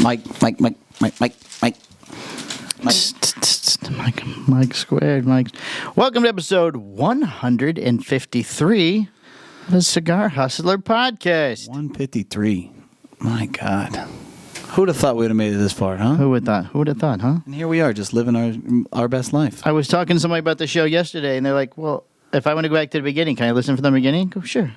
Mike. Mike squared. Mike. Welcome to episode 153 of the Cigar Hustler podcast. 153. My God. Who'd have thought we'd have made it this far, huh? Who would have thought, huh? And here we are, just living our best life. I was talking to somebody about the show yesterday, and they're like, well, if I want to go back to the beginning, can I listen from the beginning? Go, sure.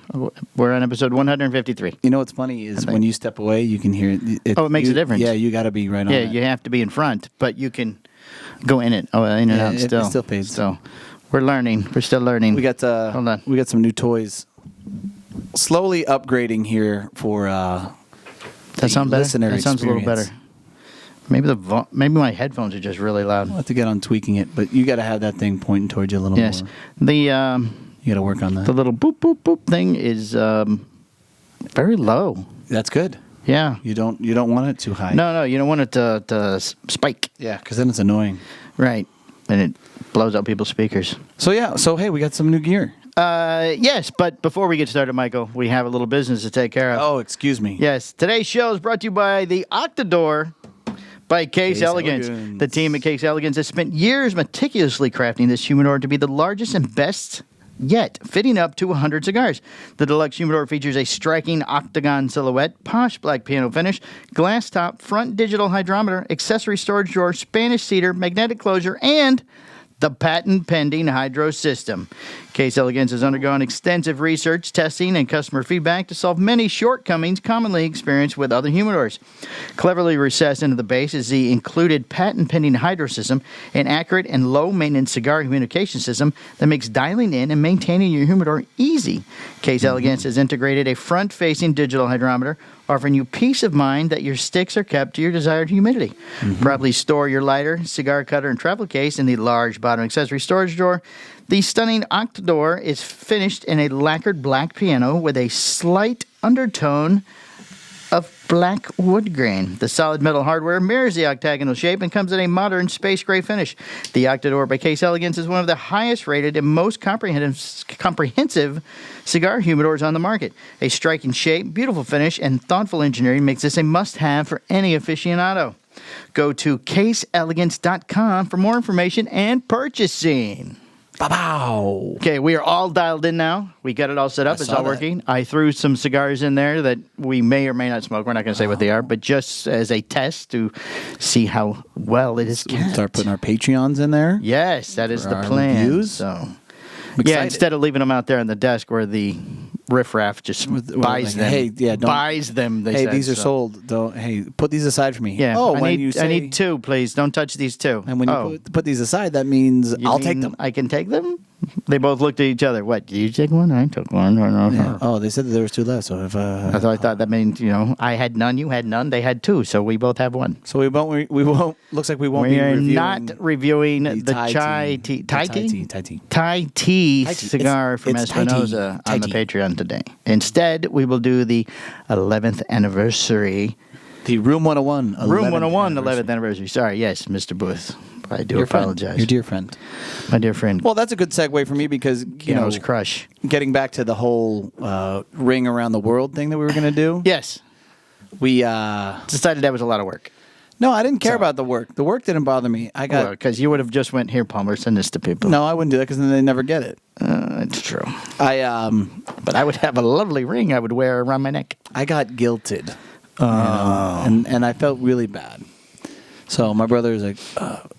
We're on episode 153. You know what's funny is when you step away, you can hear it. It makes a difference. Yeah, you got to be right on it. Yeah, you have to be in front, but you can go in it. Oh, in and out still. It still fades. So we're learning. We're still learning. We got Hold on. We got some new toys. Slowly upgrading here for that sound better? That sounds a little better. Maybe maybe my headphones are just really loud. We'll have to get on tweaking it, but you got to have that thing pointing towards you a little more. Yes. You got to work on that. The little boop boop boop thing is very low. That's good. Yeah. You don't want it too high. No, you don't want it to spike. Yeah, because then it's annoying. Right, and it blows out people's speakers. So hey, we got some new gear. Yes, but before we get started, Michael, we have a little business to take care of. Oh, excuse me. Yes, today's show is brought to you by the Octador by Case Elegance. The team at Case Elegance has spent years meticulously crafting this humidor to be the largest and best yet, fitting up to 100 cigars. The deluxe humidor features a striking octagon silhouette, posh black piano finish, glass top, front digital hydrometer, accessory storage drawer, Spanish cedar, magnetic closure, and the patent-pending hydro system. Case Elegance has undergone extensive research, testing, and customer feedback to solve many shortcomings commonly experienced with other humidors. Cleverly recessed into the base is the included patent-pending hydro system, an accurate and low-maintenance cigar communication system that makes dialing in and maintaining your humidor easy. Case Elegance has integrated a front-facing digital hydrometer, offering you peace of mind that your sticks are kept to your desired humidity. Properly store your lighter, cigar cutter, and travel case in the large bottom accessory storage drawer. The stunning Octador is finished in a lacquered black piano with a slight undertone of black wood grain. The solid metal hardware mirrors the octagonal shape and comes in a modern space gray finish. The Octador by Case Elegance is one of the highest rated and most comprehensive cigar humidors on the market. A striking shape, beautiful finish, and thoughtful engineering makes this a must-have for any aficionado. Go to caseelegance.com for more information and purchasing. Bow. Okay, we are all dialed in now. We got it all set up. It's all working. I threw some cigars in there that we may or may not smoke. We're not going to say what they are, but just as a test to see how well it is kept. Start putting our Patreons in there. Yes, that is the plan. Reviews. So, yeah, instead of leaving them out there on the desk where the riffraff just buys them. Hey, yeah, buys them. Hey, these are sold. Put these aside for me. Yeah. Oh, I need two, please. Don't touch these two. And when you put these aside, that means I'll take them. I can take them? They both looked at each other. What? Did you take one? I took one. Yeah. Oh, they said that there was two left. So if I thought that means I had none, you had none, they had two, so we both have one. So we won't. Looks like we won't be reviewing. We are not reviewing the Thai tea cigar from Espinosa on the Patreon today. Instead, we will do the 11th anniversary. The Room 101. 11th anniversary. Sorry, yes, Mr. Booth. I do apologize. Your dear friend. My dear friend. Well, that's a good segue for me because, Kino's crush. Getting back to the whole ring around the world thing that we were going to do. Yes. We decided that was a lot of work. No, I didn't care about the work. The work didn't bother me. Because you would have just went, here, Palmer, send this to people. No, I wouldn't do that because then they never get it. It's true. But I would have a lovely ring I would wear around my neck. I got guilted. And I felt really bad. So my brother was like,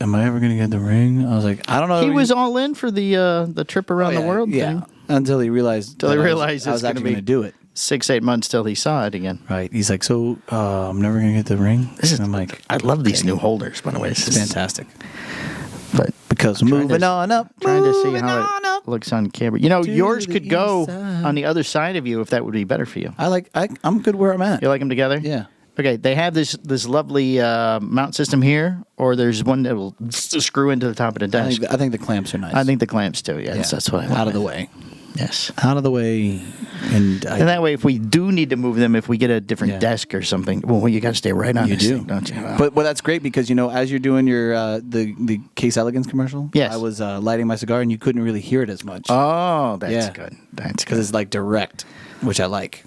am I ever going to get the ring? I was like, I don't know. He was all in for the trip around the world thing. Until he realized I was actually going to do it. 6-8 months till he saw it again. Right. He's like, so I'm never going to get the ring? I'm like, I love these new holders, by the way. It's fantastic. But because moving on up. Trying to see how it looks on camera. Yours could go on the other side of you if that would be better for you. I'm good where I'm at. You like them together? Yeah. Okay, they have this lovely mount system here, or there's one that will screw into the top of the desk. I think the clamps are nice. I think the clamps too. Yes, that's what I want. Out of the way. Yes. Out of the way. And that way, if we do need to move them, if we get a different desk or something, well, you got to stay right on this thing, don't you? Wow. But that's great because, as you're doing your the Case Elegance commercial, yes. I was lighting my cigar and you couldn't really hear it as much. Oh, that's good. That's because it's like direct. which I like.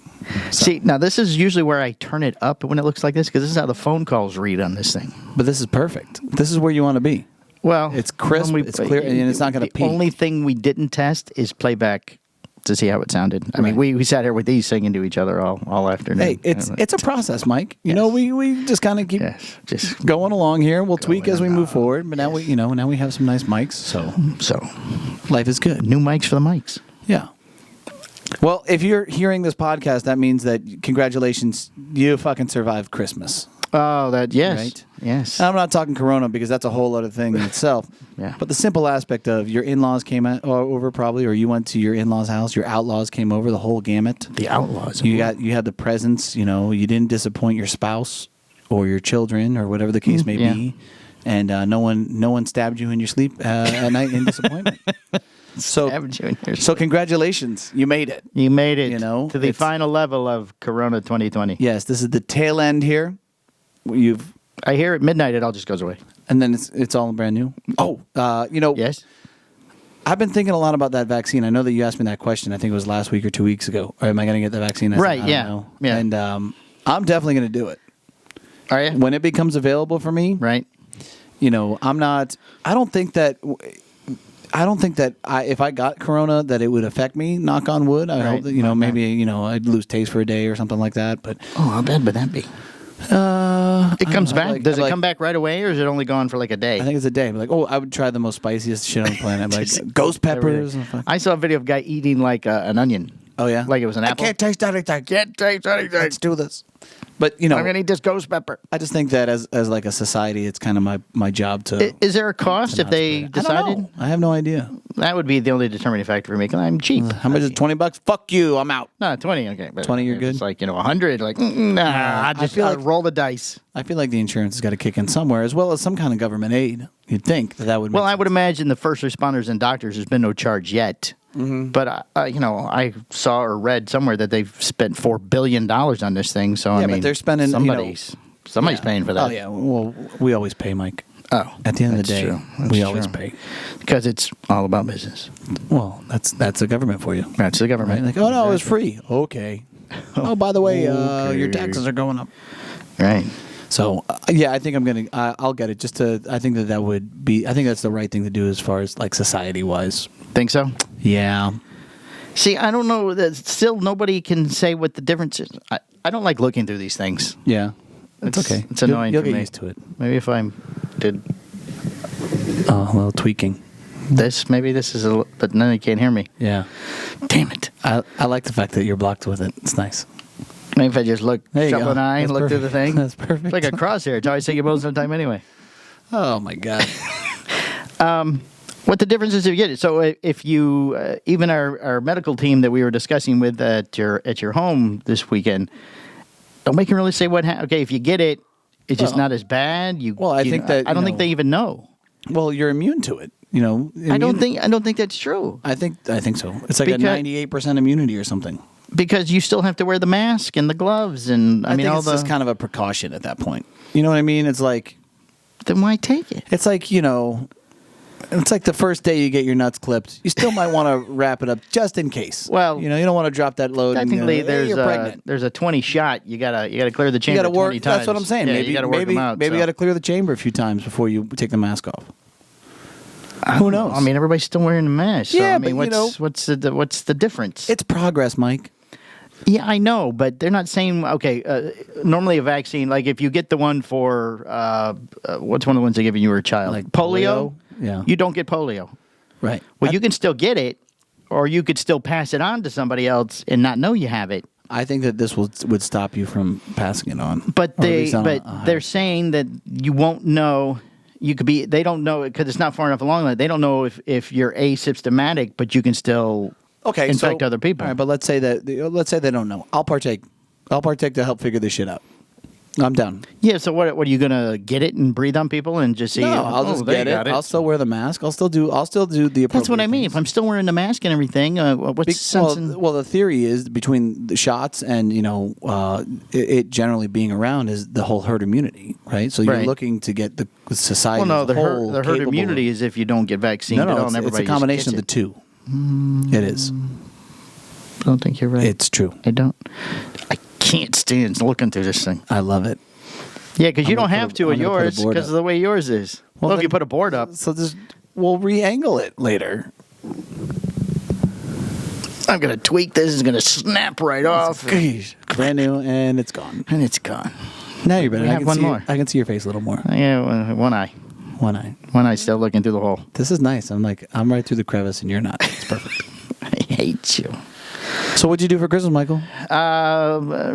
So. See, now this is usually where I turn it up when it looks like this because this is how the phone calls read on this thing. But this is perfect. This is where you want to be. Well, it's crisp, it's clear, and it's not going to peak. The only thing we didn't test is playback to see how it sounded. I mean, we sat here with these singing to each other all afternoon. Hey, it's a process, Mike. You know, we just kind of keep just going along here. We'll tweak as we move forward. But now now we have some nice mics. So life is good. New mics for the mics. Yeah. Well, if you're hearing this podcast, that means that congratulations, you fucking survived Christmas. Oh, yes. Right? Yes. And I'm not talking Corona because that's a whole other thing in itself. Yeah. But the simple aspect of your in-laws came over probably, or you went to your in-laws' house, your outlaws came over, the whole gamut. The outlaws. You had the presents, you didn't disappoint your spouse or your children or whatever the case may be. And no one stabbed you in your sleep at night in disappointment. So congratulations, you made it. You made it. To the final level of Corona 2020. Yes, this is the tail end here. I hear at midnight it all just goes away, and then it's all brand new. Oh, Yes. I've been thinking a lot about that vaccine. I know that you asked me that question. I think it was last week or 2 weeks ago. Or am I going to get the vaccine? I Right. said, I don't know. Yeah. And I'm definitely going to do it. Are you? When it becomes available for me. Right. I'm not. I don't think that if I got Corona that it would affect me. Knock on wood. I hope that maybe I'd lose taste for a day or something like that. But how bad would that be? It comes back. Does it come back right away, or is it only gone for like a day? I think it's a day. Like, I would try the most spiciest shit on the planet, like ghost peppers. I saw a video of a guy eating like an onion. Oh yeah, like it was an apple. I can't taste anything. Can't taste anything. Let's do this. But I'm gonna eat this ghost pepper. I just think that as like a society, it's kind of my job to. Is there a cost if they decided? I don't know. I have no idea. That would be the only determining factor for me. Because I'm cheap. How much is $20? Fuck you. I'm out. No, 20. Okay, but 20. You're good. It's like 100. Like nah. I feel like roll the dice. I feel like the insurance has got to kick in somewhere, as well as some kind of government aid. You'd think that would. Well, I would imagine the first responders and doctors. There's been no charge yet. Mm-hmm. But I saw or read somewhere that they've spent $4 billion on this thing. So I mean, but they're spending. Somebody's paying for that. Oh yeah. Well, we always pay, Mike. Oh, at the end of the day, we always pay because it's all about business. Well, that's the government for you. That's the government. Right? Like, oh no, it's free. Okay. Oh, by the way, your taxes are going up. Right. So I think I'll get it. I think that would be. I think that's the right thing to do as far as like society wise. Think so? Yeah. See, I don't know. Still, nobody can say what the difference is. I don't like looking through these things. Yeah. It's okay. It's annoying you'll for me. get used to it. Maybe if I did a little tweaking. Maybe this is but then you can't hear me. Yeah. Damn it. I like the fact that you're blocked with it. It's nice. Maybe if I just shut one eye and look through the thing. That's perfect. It's like a crosshair. It's how I say your most of the time anyway. Oh, my God. What the difference is if you get it. So if you, even our medical team that we were discussing with at your home this weekend, nobody can really say what happened. Okay, if you get it, it's just not as bad. I think think they even know. Well, you're immune to it. I don't think that's true. I think so. It's like a 98% immunity or something. Because you still have to wear the mask and the gloves, and I mean, think it's just kind of a precaution at that point. You know what I mean? It's like, then why take it? It's like it's like the first day you get your nuts clipped. You still might want to wrap it up just in case. Well, you don't want to drop that load. Technically, you're pregnant. There's a 20 shot. You gotta clear the chamber. 20 times. That's what I'm saying. Yeah, maybe you gotta work them out. Maybe you got to clear the chamber a few times before you take the mask off. Who knows? I mean, everybody's still wearing a mask. So, yeah, I mean, but what's the difference? It's progress, Mike. Yeah, I know, but they're not saying, okay, normally a vaccine, like if you get the one for, what's one of the ones they give you when you were a child? Like polio? Yeah. You don't get polio. Right. Well, you can still get it, or you could still pass it on to somebody else and not know you have it. I think that this would stop you from passing it on. But they're saying that you won't know. They don't know because it's not far enough along. Like they don't know if you're asymptomatic, but you can still infect other people. All right, but let's say they don't know. I'll partake to help figure this shit out. I'm down. Yeah. So what are you gonna get it and breathe on people and just see? No, I'll just get it. I'll still wear the mask. I'll still do the appropriate. That's what I mean. things. If I'm still wearing the mask and everything, what's the sense? Well, the theory is between the shots and it generally being around is the whole herd immunity, right? So you're looking to get the society. Well, no, as a whole the herd immunity is if you don't get vaccinated. No, it's a combination of the two. It is. I don't think you're right. It's true. I don't. I can't stand looking through this thing. I love it. Yeah, because you don't have to with yours because of the way yours is. Well, if you put a board up. So we'll re-angle it later. I'm going to tweak this. It's going to snap right off. Brand new, and it's gone. And it's gone. Now you're better. I can see I can see your face a little more. Yeah, one eye. One eye. One eye still looking through the hole. This is nice. I'm right through the crevice, and you're not. It's perfect. I hate you. So what'd you do for Christmas, Michael?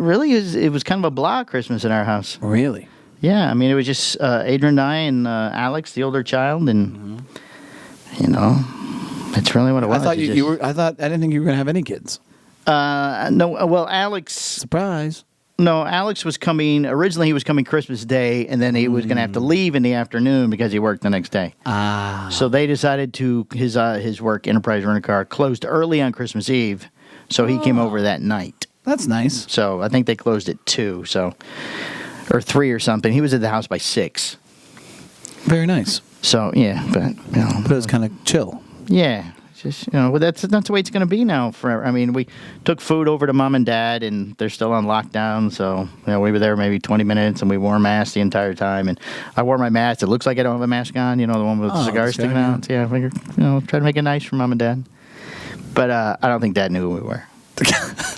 Really, it was kind of a blah Christmas in our house. Really? Yeah, I mean, it was just Adrian and I and Alex, the older child, and that's really what it was. I thought you were. I didn't think you were going to have any kids. No, well, Alex. Surprise. No, Alex was coming. Originally, he was coming Christmas Day, and then he was going to have to leave in the afternoon because he worked the next day. So they decided to his work, Enterprise Rent-A-Car, closed early on Christmas Eve, so he came over that night. That's nice. So I think they closed at 2, or 3 or something. He was at the house by 6. Very nice. So yeah, but but it was kind of chill. Yeah. Just well, that's the way it's going to be now. Forever. I mean, we took food over to Mom and Dad, and they're still on lockdown. So we were there maybe 20 minutes, and we wore masks the entire time. And I wore my mask. It looks like I don't have a mask on. The one with the cigars sticking out. Yeah, I figured try to make it nice for Mom and Dad. But I don't think Dad knew who we were.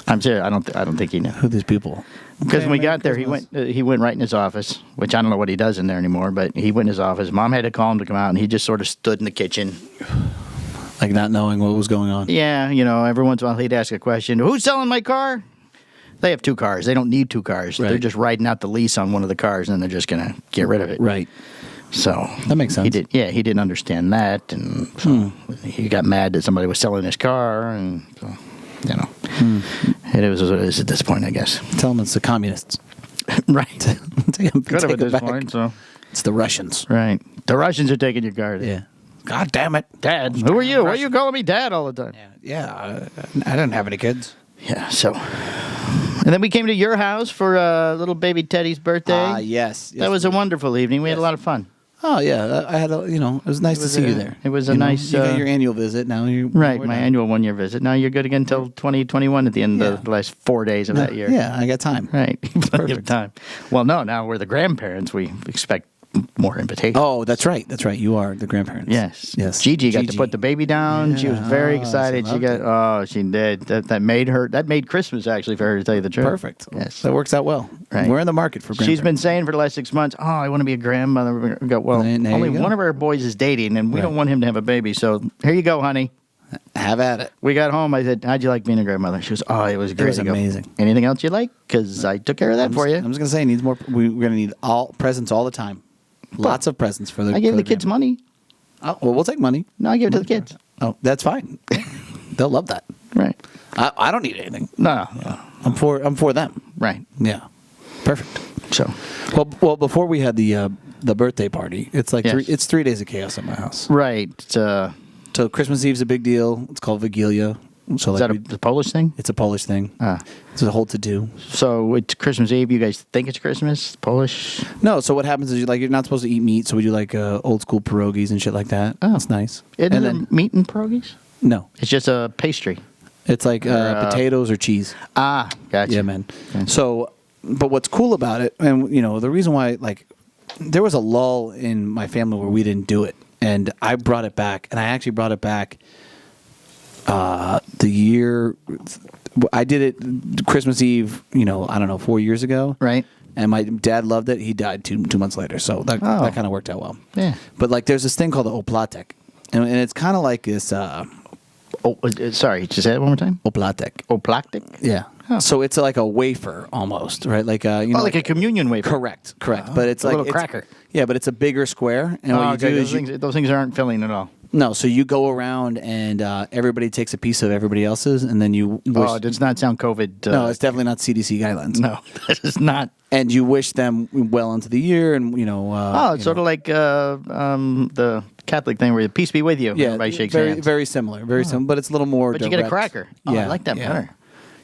I'm serious. I don't think he knew who these people. Because when we got there, he went right in his office, which I don't know what he does in there anymore. But he went in his office. Mom had to call him to come out, and he just sort of stood in the kitchen. Like not knowing what was going on. Yeah, every once in a while he'd ask a question. Who's selling my car? They have 2 cars. They don't need 2 cars. Right. They're just riding out the lease on one of the cars, and they're just going to get rid of it. Right. So that makes sense. He didn't understand that, and so he got mad that somebody was selling his car, and so, it was what it is at this point, I guess. Tell them it's the communists. Right. Take it at this point. So it's the Russians. Right. The Russians are taking your car. Yeah. God damn it. Dad. Who are you? Why are you calling me Dad all the time? Yeah. I didn't have any kids. Yeah, so. And then we came to your house for little baby Teddy's birthday. Yes. That was a wonderful evening. We had a lot of fun. Oh, yeah. I had it was nice to see you there. It was a nice. You got your annual visit now. Right, my annual 1-year visit. Now you're good again until 2021 at the end of the last 4 days of that year. Yeah, I got time. Right. Plenty of time. Well, no, now we're the grandparents. We expect more invitations. Oh, that's right. That's right. You are the grandparents. Yes. Gigi got to put the baby down. Yeah. She was very excited. She did. That made Christmas actually for her, to tell you the truth. Perfect. Yes. That works out well. Right. We're in the market for grandparents. She's been saying for the last 6 months, I want to be a grandmother. We go, well, only one of our boys is dating, and we don't want him to have a baby. So here you go, honey. Have at it. We got home. I said, how'd you like being a grandmother? She was, it was great. It was amazing. Anything else you like? Because I took care of that for you. I'm just going to say, it needs more. We're going to need all presents all the time. Lots of presents for the. I gave the kids money. Oh, well, we'll take money. No, I give it to the kids. Oh, that's fine. They'll love that. Right. I don't need anything. No. I'm for them. Right. Yeah. Perfect. So. Well, before we had the birthday party, it's like it's 3 days of chaos at my house. Right. So Christmas Eve's a big deal. It's called Vigilia. So is that a Polish thing? It's a Polish thing. It's a whole to-do. So it's Christmas Eve. You guys think it's Christmas? Polish? No. So what happens is you're not supposed to eat meat. So we do old school pierogies and shit like that. Oh, that's nice. Isn't there meat in pierogies? No. It's just a pastry. It's like potatoes or cheese. Gotcha. Yeah, man. Okay. So, but what's cool about it, and the reason why, there was a lull in my family where we didn't do it, and I brought it back, and I actually brought it back. The year I did it Christmas Eve, I don't know, 4 years ago. Right. And my dad loved it. He died two months later. So that kind of worked out well. Yeah. But there's this thing called the oplatek. And it's kind of like this. Sorry, just say it one more time. Oplatek. Oplatek? Yeah. Oh. So it's like a wafer almost, right? Like like a communion wafer. Correct. But it's a like little cracker. Yeah, but it's a bigger square. And what you do those things aren't filling at all. No, so you go around and everybody takes a piece of everybody else's, and then you wish... Oh, it does not sound COVID. No, it's definitely not CDC guidelines. No, that is not. And you wish them well into the year, and it's sort of like the Catholic thing where the peace be with you. Yeah, everybody shakes hands. Very similar, similar, but it's a little more. But direct. You get a cracker. Oh, yeah, I like that better.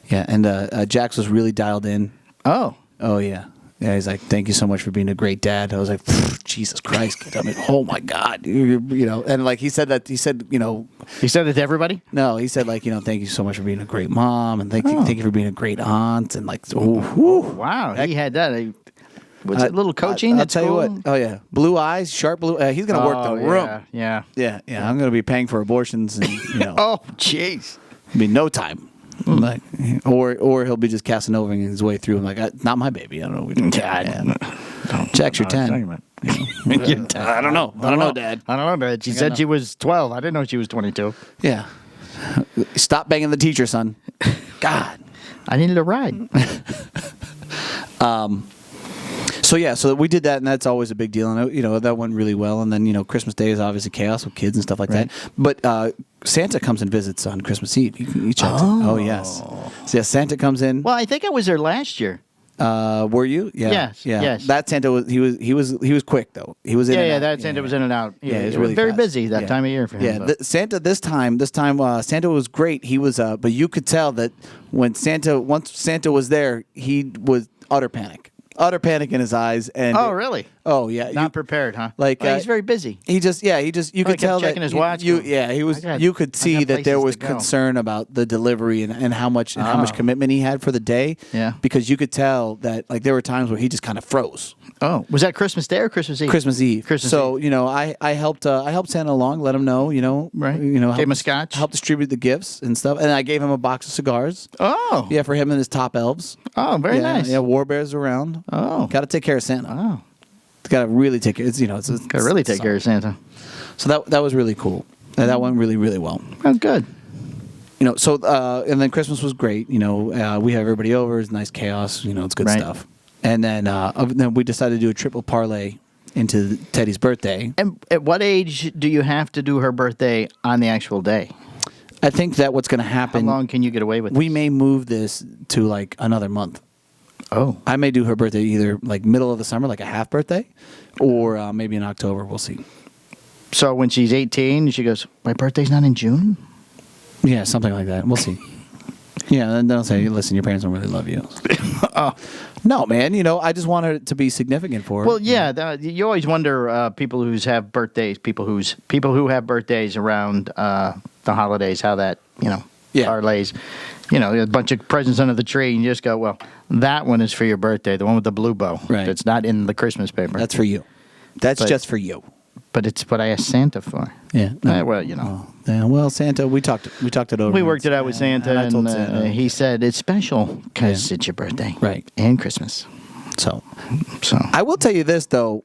Yeah, and Jax was really dialed in. Oh yeah. Yeah, he's like, thank you so much for being a great dad. I was like, Jesus Christ, kid. I mean, oh my God, and like he said that He said it to everybody. No, he said like, thank you so much for being a great mom, and thank you for being a great aunt, and like, wow, he had that. Was it a little coaching? I'll tell you what. Oh yeah, blue eyes, sharp blue. He's gonna work the room. Yeah. I'm gonna be paying for abortions, and Oh, jeez. Be no time. Like, or he'll be just casting over his way through. I'm like, not my baby. I don't know. What we're doing. Checks your 10. I don't know. Dad. I don't know, Dad. She said she was 12. I didn't know she was 22. Yeah. Stop banging the teacher, son. God. I needed a ride. So we did that, and that's always a big deal, and that went really well. And then Christmas Day is obviously chaos with kids and stuff like that. But Santa comes and visits on Christmas Eve. He checks. Oh yes. So yeah, Santa comes in. Well, I think I was there last year. Were you? Yeah. Yes. That Santa was he was quick though. He was in. Yeah, and out. That Santa was in and out. Yeah, it was really very fast. busy that time of year for him. Yeah, Santa this time Santa was great. He was, but you could tell that once Santa was there, he was utter panic in his eyes. And really? Oh yeah, not prepared, huh? Like he's very busy. You could tell that checking his watch. He was. You could see that there was concern about the delivery and how much commitment he had for the day. Yeah, because you could tell that like there were times where he just kind of froze. Oh, was that Christmas Day or Christmas Eve? Christmas Eve. So Eve. I helped Santa along, let him know, right? Gave him a scotch, helped distribute the gifts and stuff, and I gave him a box of cigars. Oh, yeah, for him and his top elves. Oh, very nice. Yeah, War Bears around. Oh, got to take care of Santa. Oh, got to really take care. It's got to really take care of Santa. So that was really cool. That went really really well. That's good. So and then Christmas was great. We have everybody over. It's nice chaos. It's good stuff. And then we decided to do a triple parlay into Teddy's birthday. And at what age do you have to do her birthday on the actual day? I think that what's going to happen. How long can you get away with? We may move this to like another month. Oh, I may do her birthday either like middle of the summer, like a half birthday, or maybe in October. We'll see. So when she's 18, she goes, "My birthday's not in June." Yeah, something like that. We'll see. Yeah, and they'll say, "Listen, your parents don't really love you." Oh. No, man. I just want it to be significant for her. Well, yeah. You always wonder people who have birthdays around the holidays, how that parlays. A bunch of presents under the tree, and you just go, "Well, that one is for your birthday, the one with the blue bow. Right. That's not in the Christmas paper. That's for you. That's just for you." But it's what I asked Santa for. Yeah. Well, Yeah, well, Santa, we talked it over. We worked it out with Santa, I told and Santa. He said it's special because it's your birthday. Right. And Christmas. So I will tell you this, though.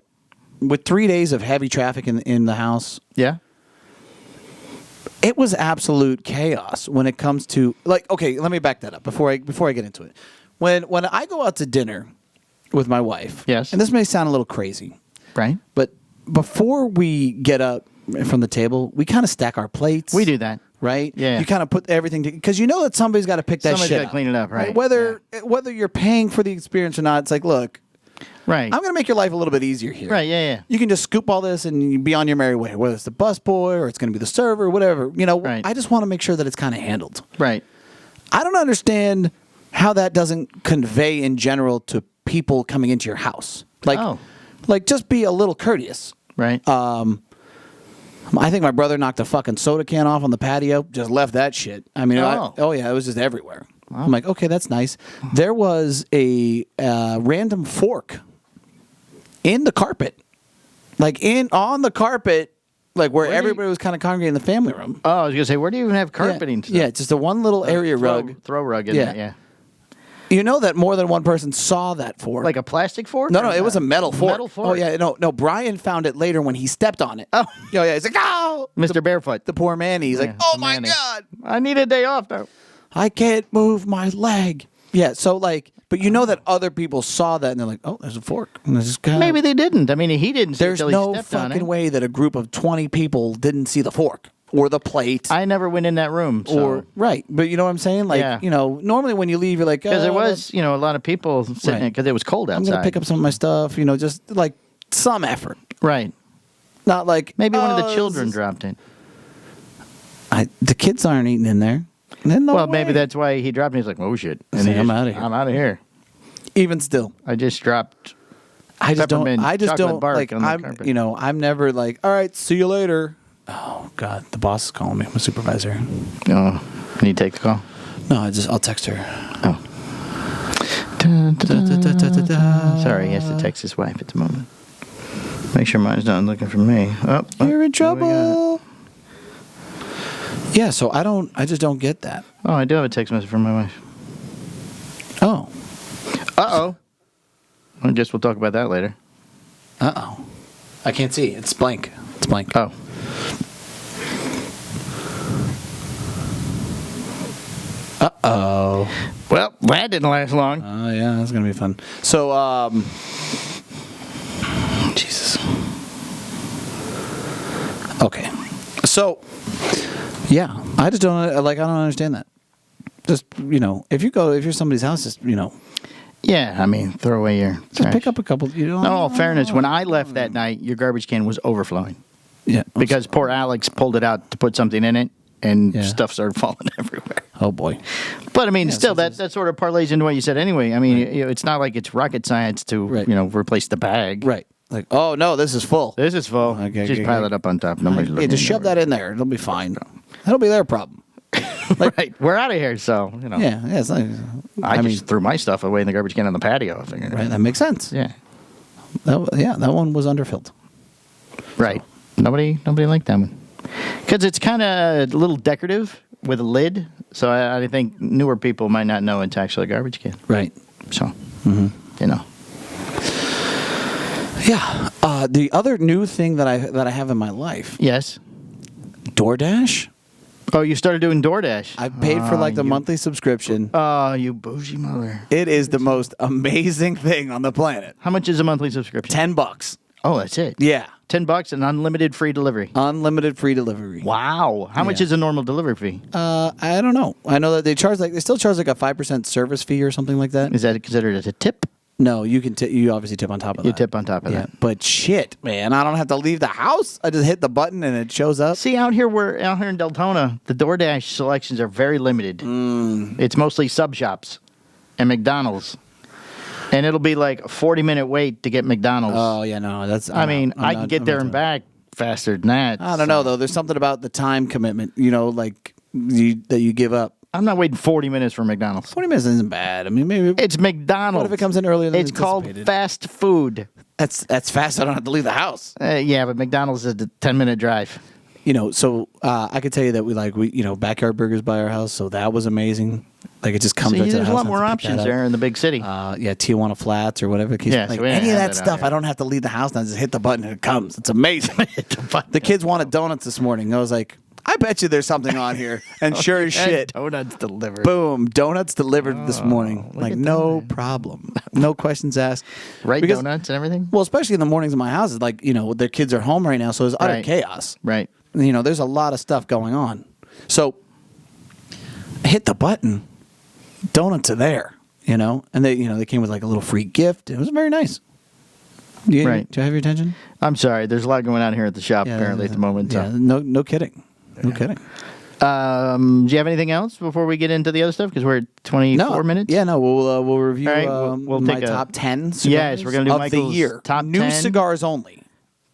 With 3 days of heavy traffic in the house. Yeah. It was absolute chaos when it comes to, like, okay, let me back that up before I get into it. When I go out to dinner with my wife. Yes. And this may sound a little crazy. Right. But before we get up from the table, we kind of stack our plates. We do that. Right? Yeah. You kind of put everything because you know that somebody's got to pick that shit up. Somebody's got to clean it up, right? Whether you're paying for the experience or not, it's like, look, right. I'm going to make your life a little bit easier here. Right, yeah. You can just scoop all this and you be on your merry way, whether it's the busboy or it's going to be the server, whatever. Right. I just want to make sure that it's kind of handled. Right. I don't understand how that doesn't convey in general to people coming into your house. Like just be a little courteous. Right. I think my brother knocked a fucking soda can off on the patio, just left that shit. I mean, it was just everywhere. Wow. I'm like, okay, that's nice. There was a random fork in the carpet, on the carpet, like where everybody was kind of congregating in the family room. Oh, I was gonna say, where do you even have carpeting? Yeah, just a one little area rug, throw rug in there. Yeah. You know that more than one person saw that fork. Like a plastic fork? No, it was a metal fork. Metal fork? Oh, yeah. No, Brian found it later when he stepped on it. Oh. Yeah, he's like, oh! Mr. Barefoot. The poor man. He's like, oh, my God. I need a day off, though. I can't move my leg. Yeah, so, but you know that other people saw that, and they're like, oh, there's a fork. And maybe they didn't. I mean, he didn't see it until he stepped on it. There's no fucking way that a group of 20 people didn't see the fork. Or the plate. I never went in that room. So. Right. But you know what I'm saying? Normally when you leave, you're like... Because there was, a lot of people sitting there because it was cold outside. I'm going to pick up some of my stuff, just like some effort. Right. Not like... Maybe one of the children dropped in. The kids aren't eating in there. Maybe that's why he dropped it. He's like, oh, shit. And I'm out of here. I'm out of here. Even still. I just dropped. I just don't bark like. on the I'm carpet. I'm never like, all right, see you later. Oh God, the boss is calling me. My supervisor. No, can you take the call? No, I'll text her. Oh. Sorry, he has to text his wife at the moment. Make sure mine's not looking for me. You're in trouble. Yeah, so I just don't get that. Oh, I do have a text message from my wife. Oh. Uh-oh. I guess we'll talk about that later. Uh-oh. I can't see. It's blank. It's blank. Oh. Uh-oh. Well, that didn't last long. Oh, yeah, that's going to be fun. So, Jesus. Okay. So, yeah, I just don't understand that. Just, if you're somebody's house, just, Yeah, I mean, throw away your just trash. pick up a couple, No, in all fairness, when I left that night, your garbage can was overflowing. Yeah. Because poor Alex pulled it out to put something in it, and stuff started falling everywhere. Oh, boy. But, I mean, still, that sort of parlays into what you said anyway. I mean, it's not like it's rocket science to, replace the bag. Right. Like, oh, no, this is full. This is full. Okay, just pile it up on top. Nobody's looking. Just shove that in there. It'll be fine. That'll be their problem. Right. We're out of here, so, Yeah, it's like, I just threw my stuff away in the garbage can on the patio. I figured. Right, that makes sense. Yeah. That one was underfilled. Right. So. Nobody liked that one. Because it's kind of a little decorative with a lid, so I think newer people might not know it's actually a garbage can. Right. So, Yeah. The other new thing that I have in my life. Yes. DoorDash. Oh, you started doing DoorDash. I paid for the monthly subscription. Oh, you bougie mother. It is the most amazing thing on the planet. How much is a monthly subscription? $10. Oh, that's it. Yeah. $10 and unlimited free delivery. Unlimited free delivery. Wow. How much is a normal delivery fee? I don't know. I know that they still charge like a 5% service fee or something like that. Is that considered as a tip? No, you can you obviously tip on top of that. You tip on top of that. But shit, man, I don't have to leave the house. I just hit the button and it shows up. See, out here in Deltona, the DoorDash selections are very limited. It's mostly sub shops and McDonald's. And it'll be like a 40-minute wait to get McDonald's. Oh, yeah, no. I can get there and back faster than that. I don't know, though. There's something about the time commitment, that you give up. I'm not waiting 40 minutes for McDonald's. 40 minutes isn't bad. I mean, maybe. It's McDonald's. What if it comes in earlier than It's called fast food. That's fast. I don't have to leave the house. Yeah, but McDonald's is a 10-minute drive. So I could tell you that we Backyard Burgers by our house, so that was amazing. Like it just comes right to the house. There's a lot more options there in the big city. Tijuana Flats or whatever. Yeah, like so any of that stuff, here. I don't have to leave the house. And I just hit the button and it comes. It's amazing. The kids wanted donuts this morning. I was like, I bet you there's something on here. And sure as shit, donuts delivered. Boom, donuts delivered this morning. Like no problem, no questions asked. Donuts and everything. Well, especially in the mornings in my house, it's like their kids are home right now, so it's utter chaos. Right. There's a lot of stuff going on. So I hit the button. Donuts are there, and they came with like a little free gift. It was very nice. Do you have your attention? I'm sorry. There's a lot going on here at the shop apparently at the moment. Yeah, no kidding. No kidding. Do you have anything else before we get into the other stuff? Because we're at 24 minutes. Yeah, no. We'll review we'll my take top 10 cigars. Yes, we're gonna do of Michael's the year. top new 10. Cigars only.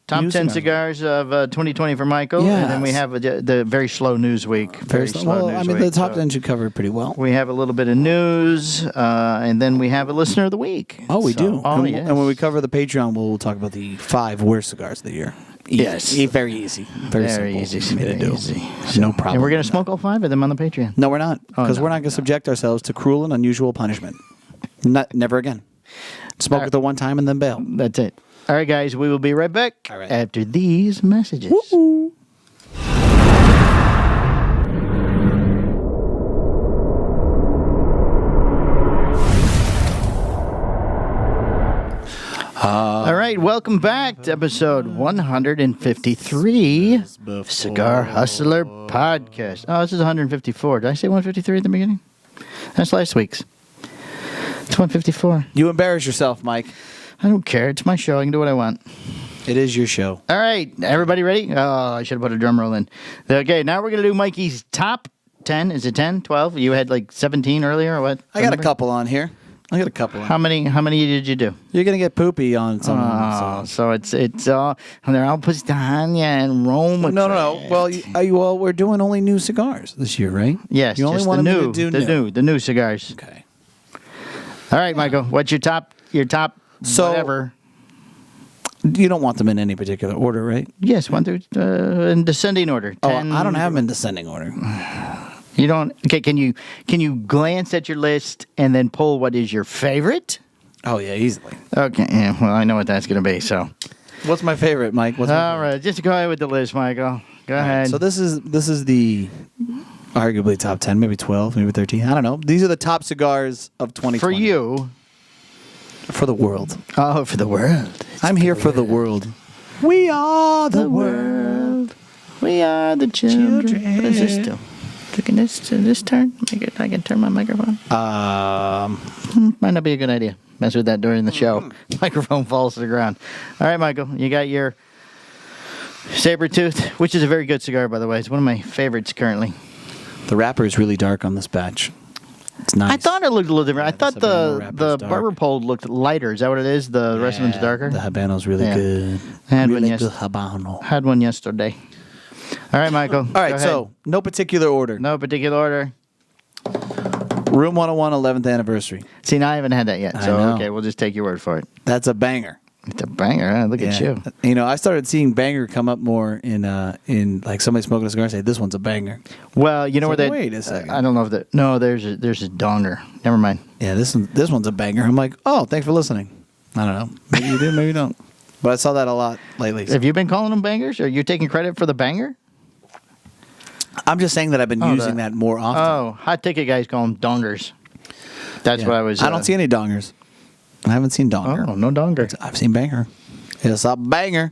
Top 10 cigars of 2020 for Michael. Yes. And then we have the very slow news week. Very slow news week. The top 10 should cover it pretty well. We have a little bit of news, and then we have a listener of the week. Oh, we do. Oh, yes. And when we cover the Patreon, we'll talk about the 5 worst cigars of the year. Easy. Yes. Very easy. Very simple easy for me to do. Easy. No problem. And we're going to smoke all 5 of them on the Patreon. No, we're not. Because no. we're not going to subject ourselves to cruel and unusual punishment. Never again. Smoke it the one time and then bail. That's it. All right, guys, we will be right back after these messages. Woo-hoo. All right, welcome back to episode 153 Cigar Hustler Podcast. Oh, this is 154. Did I say 153 at the beginning? That's last week's. It's 154. You embarrass yourself, Mike. I don't care. It's my show. I can do what I want. It is your show. All right, everybody ready? Oh, I should have put a drum roll in. Okay, now we're going to do Mikey's top 10. Is it 10, 12? You had like 17 earlier or what? I got a couple on here. I got a couple. How many did you do? You're gonna get poopy on some. Oh, so it's all they're all Powstanie and Roma. No. Well, we're doing only new cigars this year, right? Yes, you only just want the to do new cigars. Okay. All right, Michael. What's your top? So- whatever. You don't want them in any particular order, right? Yes, 1 through in descending order. 10, I don't have them in descending order. You don't. Okay, can you glance at your list and then pull what is your favorite? Oh yeah, easily. Okay. Yeah. Well, I know what that's going to be. So. What's my favorite, Mike? All right. Just go ahead with the list, Michael. Go ahead. So this is the arguably top 10, maybe 12, maybe 13. I don't know. These are the top cigars of 2020 for you. For the world. Oh, for the world. I'm here for the world. We are the world. We are the children. What is this do? Taking this turn? I can turn my microphone. Might not be a good idea. Mess with that during the show. Microphone falls to the ground. All right, Michael. You got your Sabertooth, which is a very good cigar, by the way. It's one of my favorites currently. The wrapper is really dark on this batch. It's nice. I thought it looked a little different. Yeah, I thought the barber pole looked lighter. Is that what it is? The rest of them's darker? The Habano's really good. I had really one good Habano. Had one yesterday. All right, Michael. All right, so no particular order. No particular order. Room 101 11th anniversary. See, now I haven't had that yet. I So, know. okay, we'll just take your word for it. That's a banger. It's a banger, huh? Look at you. You know, I started seeing banger come up more in like somebody smoking a cigar and say, this one's a banger. Well, you know where like, that... wait a second. I don't know if that... No, there's a donger. Never mind. Yeah, this one's a banger. I'm like, oh, thanks for listening. I don't know. Maybe you do, maybe you don't. But I saw that a lot lately. Have you been calling them bangers? Are you taking credit for the banger? I'm just saying that I've been using that more often. Oh, hot ticket guys call them dongers. That's Yeah. what I was... I don't see any dongers. I haven't seen donger. Oh, no donger. I've seen banger. It's a banger.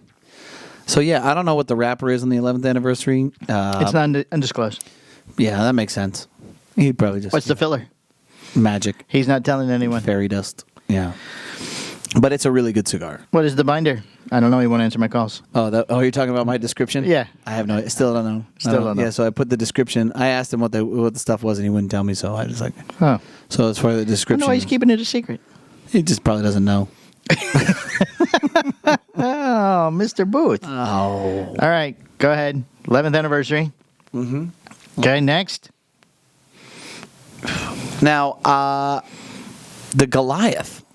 So, yeah, I don't know what the wrapper is on the 11th anniversary. It's not undisclosed. Yeah, that makes sense. He'd probably just... What's the filler? Magic. He's not telling anyone. Fairy dust. Yeah. But it's a really good cigar. What is the binder? I don't know. He won't answer my calls. Oh, you're talking about my description? Yeah. I have no... Still don't know. Still don't know. Yeah, so I put the description. I asked him what the stuff was, and he wouldn't tell me, so I just like... Oh. So as far as the I description... don't know why he's keeping it a secret. He just probably doesn't know. Oh, Mr. Booth. Oh. All right. Go ahead. 11th anniversary. Mm-hmm. Okay, next. Now, the Goliath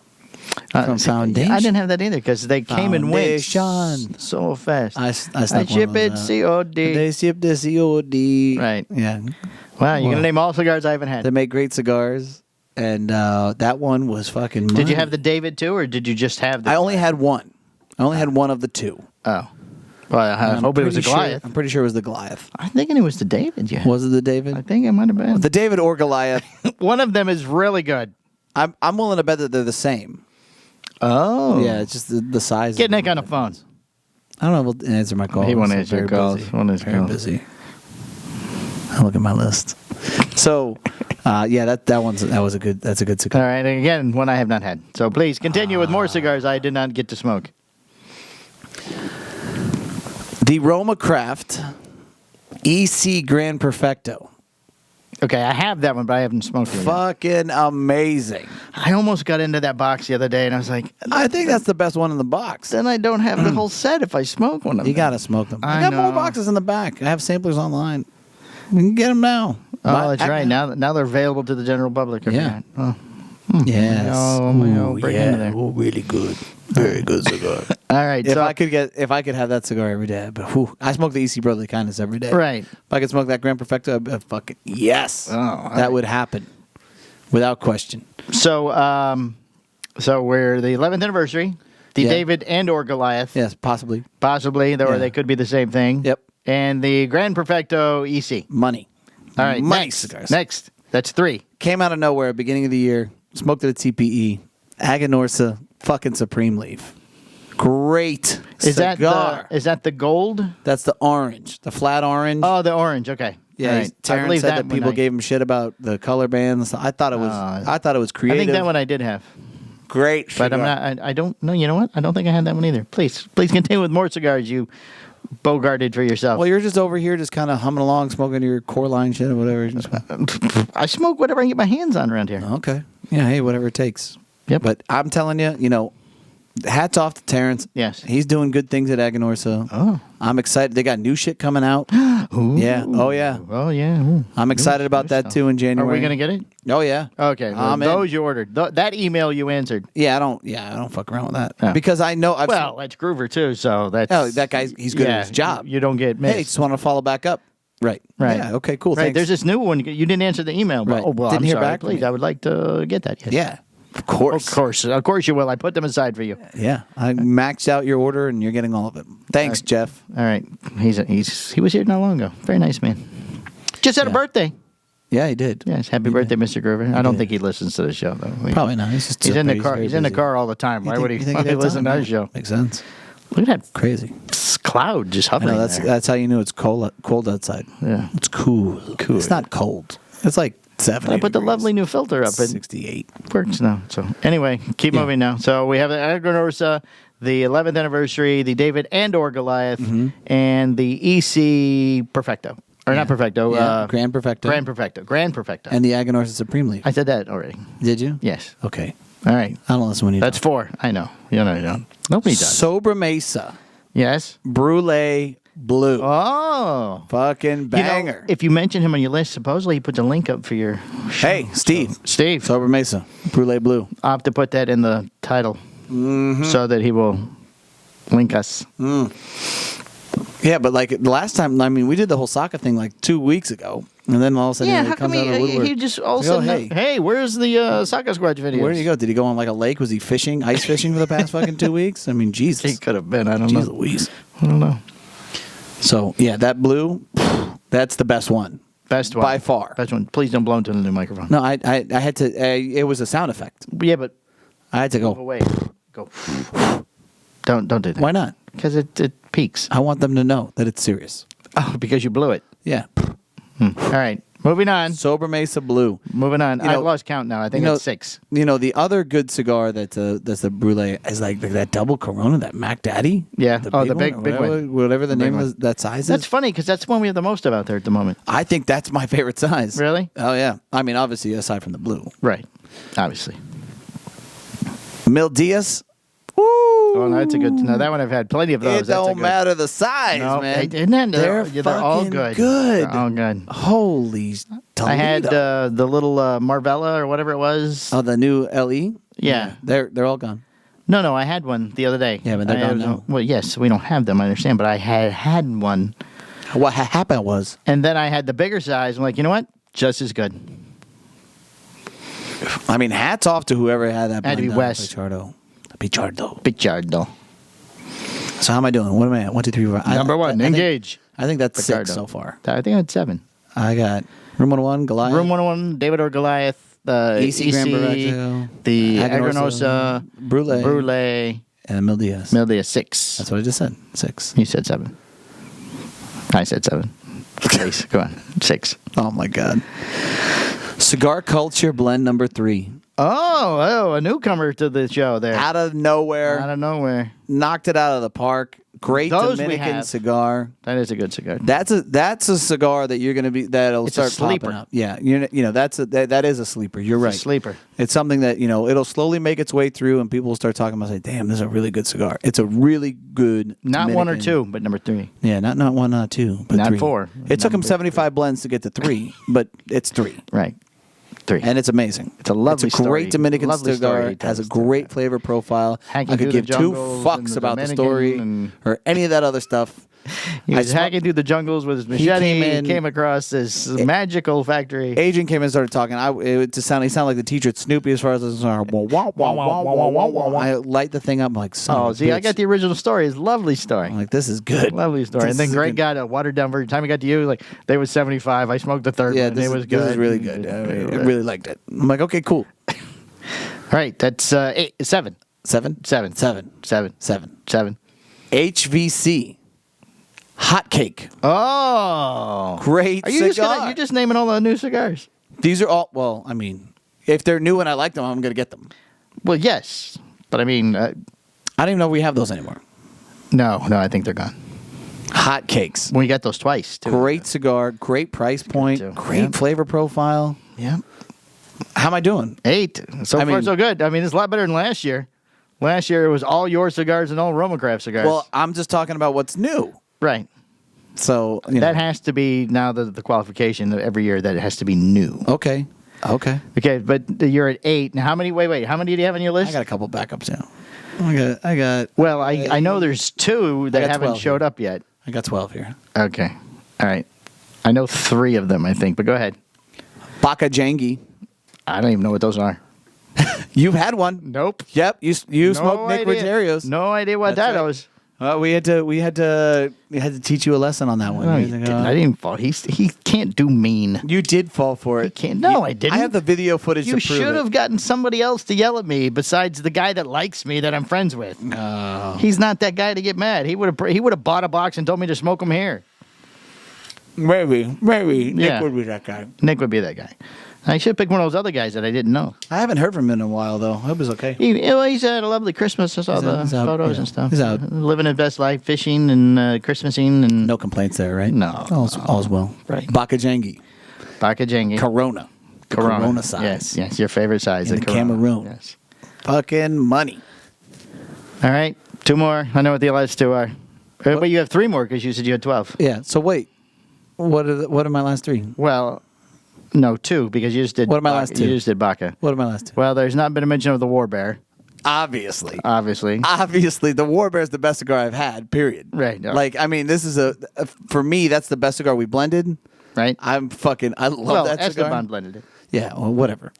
from Foundation. I didn't have that either because they came and went Foundation. so fast. I ship it COD. They ship the COD. Right. Yeah. Wow, you're going to name all cigars I haven't had. They make great cigars. And that one was fucking money. Did you have the David too, or did you just have the... I only had one. I only had one of the two. Oh. Well, I hope it was the Goliath. I'm pretty sure it was the Goliath. I'm thinking it was the David, yeah. Was it the David? I think it might have been. The David or Goliath. One of them is really good. I'm willing to bet that they're the same. Oh. Yeah, it's just the size. Get Nick on the phone. I don't know if he'll answer my call. He won't answer your calls. Very busy. I'll look at my list. So, yeah, that's a good cigar. All right, again, one I have not had. So please continue with more cigars I did not get to smoke. The Roma Craft EC Gran Perfecto. Okay, I have that one, but I haven't smoked it yet. Fucking amazing. I almost got into that box the other day, and I was like, I think that's the best one in the box. then I don't have the whole set if I smoke one of them. You got to smoke them. I I got know. more boxes in the back. I have samplers online. You can get them now. Oh, that's right. Now they're available to the general public. Yeah. Oh. Yes. Oh, break into there. Oh, really good. Very good cigar. All right. If I could have that cigar every day, but I smoke the EC Brotherly Kindness every day. Right. If I could smoke that Gran Perfecto, I'd fucking yes. Oh, that would happen, without question. So we're the 11th anniversary. The Yeah. David and or Goliath. Yes, possibly. Possibly, or Yeah. they could be the same thing. Yep. And the Gran Perfecto EC. Money. All right. Money next. cigars. Next. That's 3. Came out of nowhere, beginning of the year. Smoked at a TPE. Aganorsa fucking Supreme Leaf. Great Is cigar. that the gold? That's the orange, the flat orange. Oh, the orange. Okay. Yeah, All right. Terrence said that one people gave him shit about the color bands. I thought it was creative. I think that one I did have. Great, But I'm not. I don't know. You know what? I don't think I had that one either. Please continue with more cigars you bogarted for yourself. Well, you're just over here, just kind of humming along, smoking your core line shit or whatever. I smoke whatever I can get my hands on around here. Okay. Yeah, hey, whatever it takes. Yep. But I'm telling you, hats off to Terrence. Yes. He's doing good things at Aganorsa. Oh. I'm excited. They got new shit coming out. Ooh. Yeah. Oh, yeah. Oh, yeah. Ooh. I'm excited about that, too, in January. Are we going to get it? Oh, yeah. Okay. Well, I'm in. those you ordered. That email you answered. Yeah, I don't fuck around with that. Oh. Because I know I've Well, that's Groover, too, so that's... Oh, that guy's he's good at his job. You don't get missed. Hey, just want to follow back up. Right. Right. Yeah, okay, cool. Right. Thanks. There's this new one. You didn't answer the email. But, Right. Oh, well, Didn't I'm hear sorry. back from Please, you. I would like to get that. Yes. Yeah. Of course. Of course. Of course you will. I put them aside for you. Yeah. I maxed out your order and you're getting all of it. Thanks, Jeff. All right. He was here not long ago. Very nice man. Just had a birthday. Yeah, he did. Yes, happy birthday, Mr. Groover. I don't think he listens to the show though. Probably not. He's He's in the car. He's in the car all the time. Why would he listen to our show? Makes sense. Look at that Crazy. cloud just I hovering know there. that's how you knew it's cold outside. Yeah. It's cool. Cool. It's not cold. It's like 70. I put the lovely new filter up. It 68. works now. So anyway, keep moving now. So we have the Aganorsa, the 11th anniversary, the David and/or Goliath, and the EC Perfecto. Or not Perfecto. Yeah, Grand Perfecto. Grand Perfecto. And the Aganorsa Supreme Leaf. I said that already. Did you? Yes. Okay. All right. I don't listen when you That's don't. 4. I know. You don't. Nobody does. Sobremesa. Yes. Brulee Blue. Oh. Fucking banger. If you mention him on your list, supposedly he puts a link up for your show. Hey, Steve. Steve. Sobremesa. Brulee Blue. I'll have to put that in the title so that he will link us. Yeah, but like the last time, I mean, we did the whole soccer thing like 2 weeks ago. And then all of a sudden How it come comes out of the woodwork. he just all of a Like, sudden, hey, where's the Soccer Squad video? Where did he go? Did he go on like a lake? Was he fishing, ice fishing for the past fucking 2 weeks? I mean, Jesus. He could have been. I don't Jeez know. Louise. I don't know. So, yeah, that blue, that's the best one. Best one. By far. Best one. Please don't blow into the new microphone. No, I had to, it was a sound effect. Yeah, but I had to move go. away. Go. Don't do that. Why not? Because it peaks. I want them to know that it's serious. Oh, because you blew it. Yeah. All right. Moving on. Sobremesa Blue. Moving on. You know- I've lost count now. I think it's 6. You know, the other good cigar that's the Brulee is like that double Corona, that Mac Daddy. Yeah. The big one. Whatever the big name one. is, that size That's is. funny because that's the one we have the most of out there at the moment. I think that's my favorite size. Really? Oh, yeah. I mean, obviously, aside from the blue. Right. Obviously. Mil Diaz. Woo! Oh, no, that's a good. No, that one I've had plenty of those. It That's a don't good- matter the size, No, man. isn't it? They're They're all fucking good. good. They're all good. Holy Toledo. I had the little Marvella or whatever it was. Oh, the new LE? Yeah. They're all gone. No, I had one the other day. Yeah, but they're I gone had- now. Well, yes, we don't have them. I understand, but I had one, What happened was, and then I had the bigger size. I'm like, you know what? Just as good. I mean, hats off to whoever had that. Had to be blend Wes. Pichardo. Pichardo. So how am I doing? What am I at? 1, 2, 3, 4. Number one, engage. I think that's 6 Pichardo. so far. I think I had 7. I got Room 101, Goliath. Room 101, David or Goliath, EC Grand Perfecto, the Aganorsa, Aganorsa, Brulee, and Mil Diaz. Mildia 6. That's what I just said. 6. You said 7. I said 7. Please, go on. 6. Oh my God. Cigar Culture Blend number 3. Oh, a newcomer to the show there. Out of nowhere. Out of nowhere. Knocked it out of the park. Great Those we Dominican have. cigar. That is a good cigar. That's a cigar that you're gonna be that'll It's a start sleeper. popping up. Yeah, you know that is a sleeper. You're right. It's a sleeper. It's something that it'll slowly make its way through, and people will start talking about. Say, "Damn, this is a really good cigar." It's a really good. Not 1 or Dominican- 2, but number 3. Yeah, not 1, not 2, but Not 3. 4. It took him Number 75 blends to get to 3, but it's 3, Right. 3. and it's amazing. It's a lovely It's a great story. Dominican Lovely cigar. story he It has a tells. great flavor profile. Hacking I could through give the 2 jungles fucks and about the Dominican story and- or any of that other stuff. He was I sm- hacking through the jungles with his machete. came He in- came across this magical factory. Agent came in and started talking. He sounded like the teacher at Snoopy as far as this. I light the thing up. I'm like, son of Oh, a see, I bitch. got the original story. It's a lovely story. I'm like, this is good. Lovely story. This And then is Greg good. got a watered down version. Time he got to you, like they was 75. I smoked the third Yeah, one. this It was is, good. this is really good. I really liked it. I'm like, okay, cool. All right, that's 8, 7. 7? 7. 7. 7. 7. 7. HVC. Hot Cake. Oh. Great Are you cigar. you're just naming all the new cigars? These are all, well, I mean, if they're new and I like them, I'm going to get them. Well, yes. But I mean, I don't even know if we have those anymore. no, I think they're gone. Hot Cakes. We got those twice, too. Great cigar, great price point, too. great Yeah. flavor profile. Yeah. How am I doing? 8. So far, so good. I mean, it's a lot better than last year. Last year, it was all your cigars and all Roma Craft cigars. Well, I'm just talking about what's new. Right. So, that has to be now the qualification every year that it has to be new. Okay. Okay, but you're at 8. Now, how many? Wait. How many do you have on your list? I got a couple backups now. I got. Well, I know there's 2 that haven't showed up yet. I got 12 here. Okay. All right. I know 3 of them, I think, but go ahead. Baka Jangi. I don't even know what those are. You've had one. Nope. Yep. You smoked Nick Rogerio's. No idea what that was. We had to teach you a lesson on that one. No, I didn't even fall. He can't do mean. You did fall for it. He can't. No, I didn't. I have the video footage. You to prove should have it. gotten somebody else to yell at me besides the guy that likes me that I'm friends with. No. He's not that guy to get mad. He would have bought a box and told me to smoke them here. Maybe. Yeah. Nick would be that guy. Nick would be that guy. I should pick one of those other guys that I didn't know. I haven't heard from him in a while, though. I hope he's okay. He's had a lovely Christmas. I saw the photos and stuff. He's out. Living his best life, fishing and Christmasing. And No complaints there, right? No. All's well. Right. Baka Jangi. Baka Jangi. Corona. The Corona size. Yes, your favorite size. In the Cameroon. Yes. Fucking money. All right. 2 more. I know what the last 2 are. But you have 3 more because you said you had 12. Yeah. So wait. What are my last 3? Well, no, 2 because you just did. What are my last 2? You just did Baka. What are my last 2? Well, there's not been a mention of the War Bear. Obviously, the War Bear is the best cigar I've had. Period. Right. Like, I mean, this is for me. That's the best cigar we blended. Right. I love that cigar. Esteban blended it. Yeah. Well, whatever.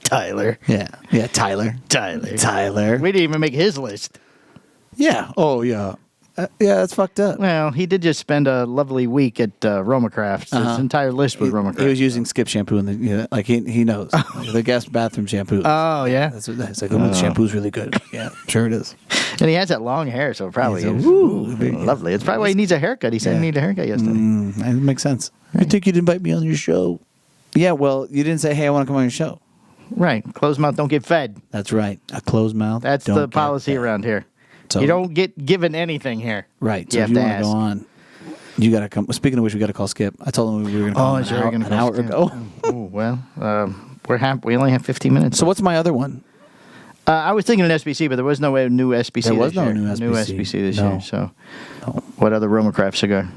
Tyler. Yeah. Tyler. We didn't even make his list. Yeah. Oh, yeah. Yeah, that's fucked up. Well, he did just spend a lovely week at Roma Craft. His entire list was Roma Craft. He was using Skip shampoo, and he knows the guest bathroom shampoo. Oh yeah, that's like the shampoo's really good. Yeah, sure it is. And he has that long hair, so probably lovely. It's probably why he needs a haircut. He said he needed a haircut yesterday. That makes sense. Right. You think you'd invite me on your show? Yeah. Well, you didn't say, "Hey, I want to come on your show." Right. Closed mouth don't get fed. That's right. A closed mouth. That's the policy around here. So, you don't get given anything here. Right. So if you want to go on, you got to come. Speaking of which, we got to call Skip. I told him we were going to call him an hour ago. Well, we only have 15 minutes. So what's my other one? I was thinking an SBC, but there was no new SBC. There was no year. new SBC. New SBC this year. So, what other Roma Craft cigar?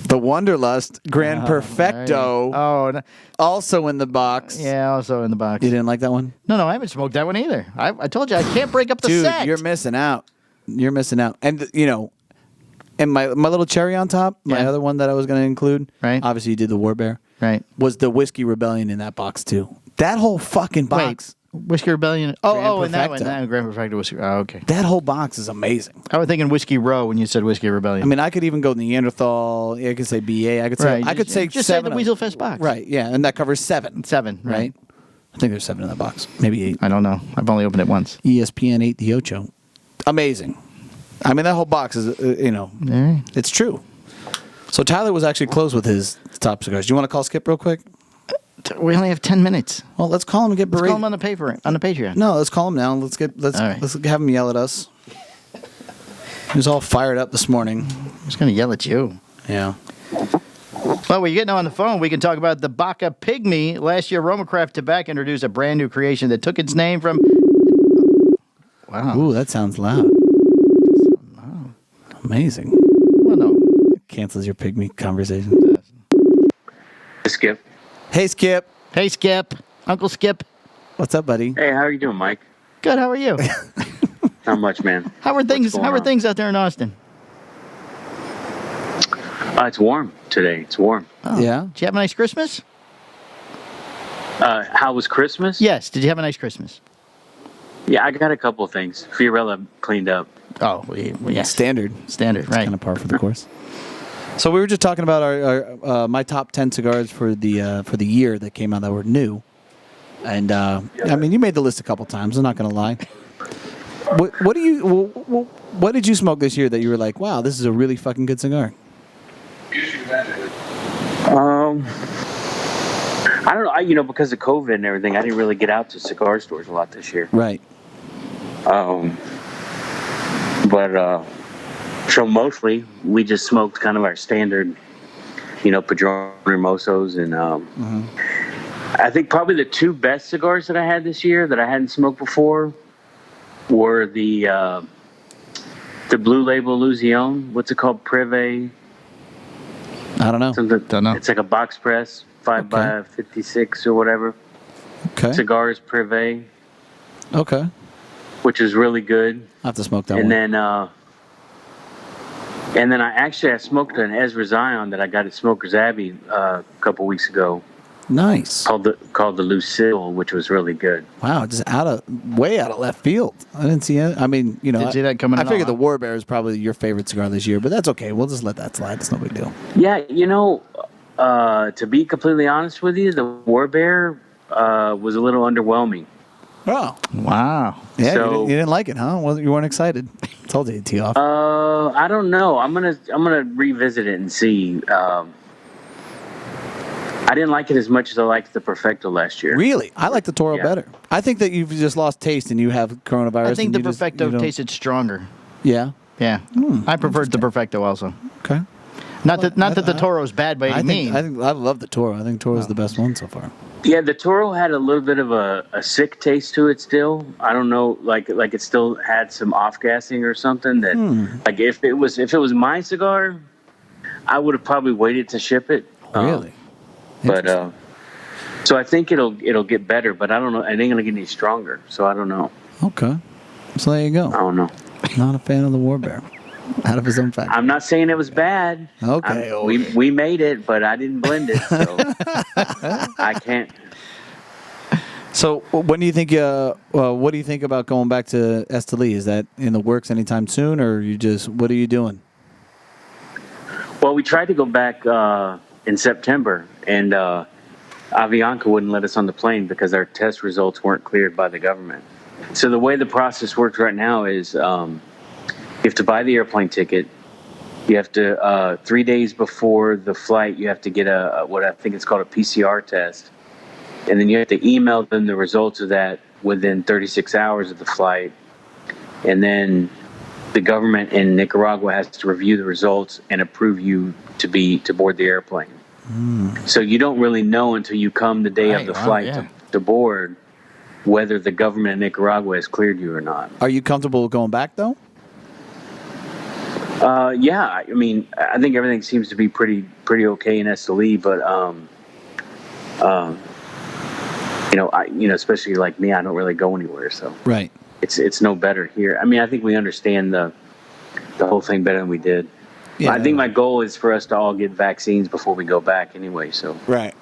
The Wanderlust Grand Perfecto. Right. Oh, no. Also in the box. Yeah, also in the box. You didn't like that one? No, I haven't smoked that one either. I told you I can't break up the set. Dude, you're missing out. And and my little cherry on top, my other one that I was going to include. Right. Obviously, you did the War Bear. Right. Was the Whiskey Rebellion in that box too? That whole fucking box. Wait. Whiskey Rebellion. Oh, and that one. Perfecto. That Grand Perfecto Whiskey. Oh, okay. That whole box is amazing. I was thinking Whiskey Row when you said Whiskey Rebellion. I mean, I could even go Neanderthal. I could say BA. I could say. Right. I could say just 7. Say the Weasel Fest box. Right. Yeah, and that covers 7. 7. Right. I think there's 7 in that box. Maybe 8. I don't know. I've only opened it once. ESPN 8 the Ocho. Amazing. I mean, that whole box is it's true. So Tyler was actually close with his top cigars. Do you want to call Skip real quick? We only have 10 minutes. Well, let's call him and get berated. Let's call him on the Patreon. No, let's call him now. Let's have him yell at us. He was all fired up this morning. He's going to yell at you. Yeah. Well, we're getting on the phone. We can talk about the Baka Pygmy. Last year, Roma Craft Tobac introduced a brand new creation that took its name from. Wow. Ooh, that sounds loud. Amazing. Well, no. Cancels your Pygmy conversation. Skip. Hey, Skip. Hey, Skip. Uncle Skip. What's up, buddy? Hey, how are you doing, Mike? Good. How are you? Not much, man. How are things out there in Austin? It's warm today. It's warm. Oh. Yeah. Did you have a nice Christmas? How was Christmas? Yes. Did you have a nice Christmas? Yeah, I got a couple of things. Fiorella cleaned up. Oh, yes. Standard, right? Kind of par for the course. So we were just talking about our my top 10 cigars for the year that came out that were new, and I mean, you made the list a couple times. I'm not going to lie. What did you smoke this year that you were like, wow, this is a really fucking good cigar? I don't know. Because of COVID and everything, I didn't really get out to cigar stores a lot this year. Right. So mostly we just smoked kind of our standard, Padron Hermosos and I think probably the two best cigars that I had this year that I hadn't smoked before were the Blue Label Illusion. What's it called? Privé. I don't know. Don't know. It's like a box press, 5x56 or whatever. Okay. Cigars Privé. Okay. Which is really good. I have to smoke that and one. And then I smoked an Ezra Zion that I got at Smoker's Abbey a couple weeks ago. Nice. Called the Lucille, which was really good. Wow, just way out of left field. I didn't see it. I mean, Didn't see that coming. I figured the War Bear is probably your favorite cigar this year, but that's okay. We'll just let that slide. It's no big deal. Yeah, to be completely honest with you, the War Bear was a little underwhelming. Oh, wow. Yeah, so, you didn't like it, huh? Well, you weren't excited. Told you to tee off. I don't know. I'm gonna revisit it and see. I didn't like it as much as I liked the Perfecto last year. Really? I like the Toro better. I think that you've just lost taste and you have coronavirus. I think the Perfecto tasted stronger. Yeah? Yeah. I preferred the Perfecto also. Okay. Not that the Toro's bad by any means. I love the Toro. I think Toro's the best one so far. Yeah, the Toro had a little bit of a sick taste to it still. I don't know, like it still had some off-gassing or something that, like if it was my cigar, I would have probably waited to ship it. Really? But so I think it'll get better, but I don't know. It ain't gonna get any stronger, so I don't know. Okay, so there you go. I don't know. Not a fan of the War Bear. Out of his own factory. I'm not saying it was bad. Okay. We made it, but I didn't blend it, so I can't. So when do you think? What do you think about going back to Esteli? Is that in the works anytime soon, or what are you doing? Well, we tried to go back in September, and Avianca wouldn't let us on the plane because our test results weren't cleared by the government. So the way the process works right now is you have to buy the airplane ticket. You have to 3 days before the flight, you have to get what I think it's called a PCR test, and then you have to email them the results of that within 36 hours of the flight, and then the government in Nicaragua has to review the results and approve you to board the airplane. So you don't really know until you come the day of the flight to board whether the government in Nicaragua has cleared you or not. Are you comfortable going back though? Yeah, I mean, I think everything seems to be pretty okay in Esteli, but especially like me, I don't really go anywhere, so right. It's no better here. I mean, I think we understand the whole thing better than we did. Yeah, I think my goal is for us to all get vaccines before we go back anyway. So right,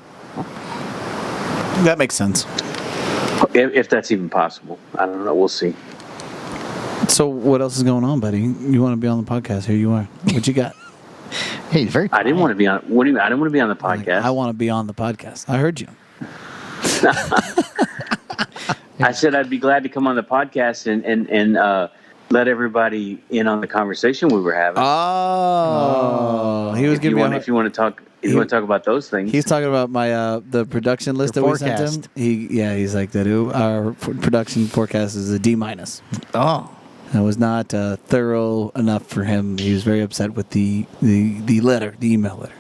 that makes sense. If that's even possible, I don't know. We'll see. So what else is going on, buddy? You want to be on the podcast? Here you are. What you got? Hey, very quiet. I didn't want to be on. What do you mean? I didn't want to be on the podcast. I want to be on the podcast. I heard you. I said I'd be glad to come on the podcast and let everybody in on the conversation we were having. Oh, he was giving me. If you want to talk, about those things. He's talking about my the production list that we sent him. He's like that. Our production forecast is a D-. Oh. That was not thorough enough for him. He was very upset with the letter, the email letter.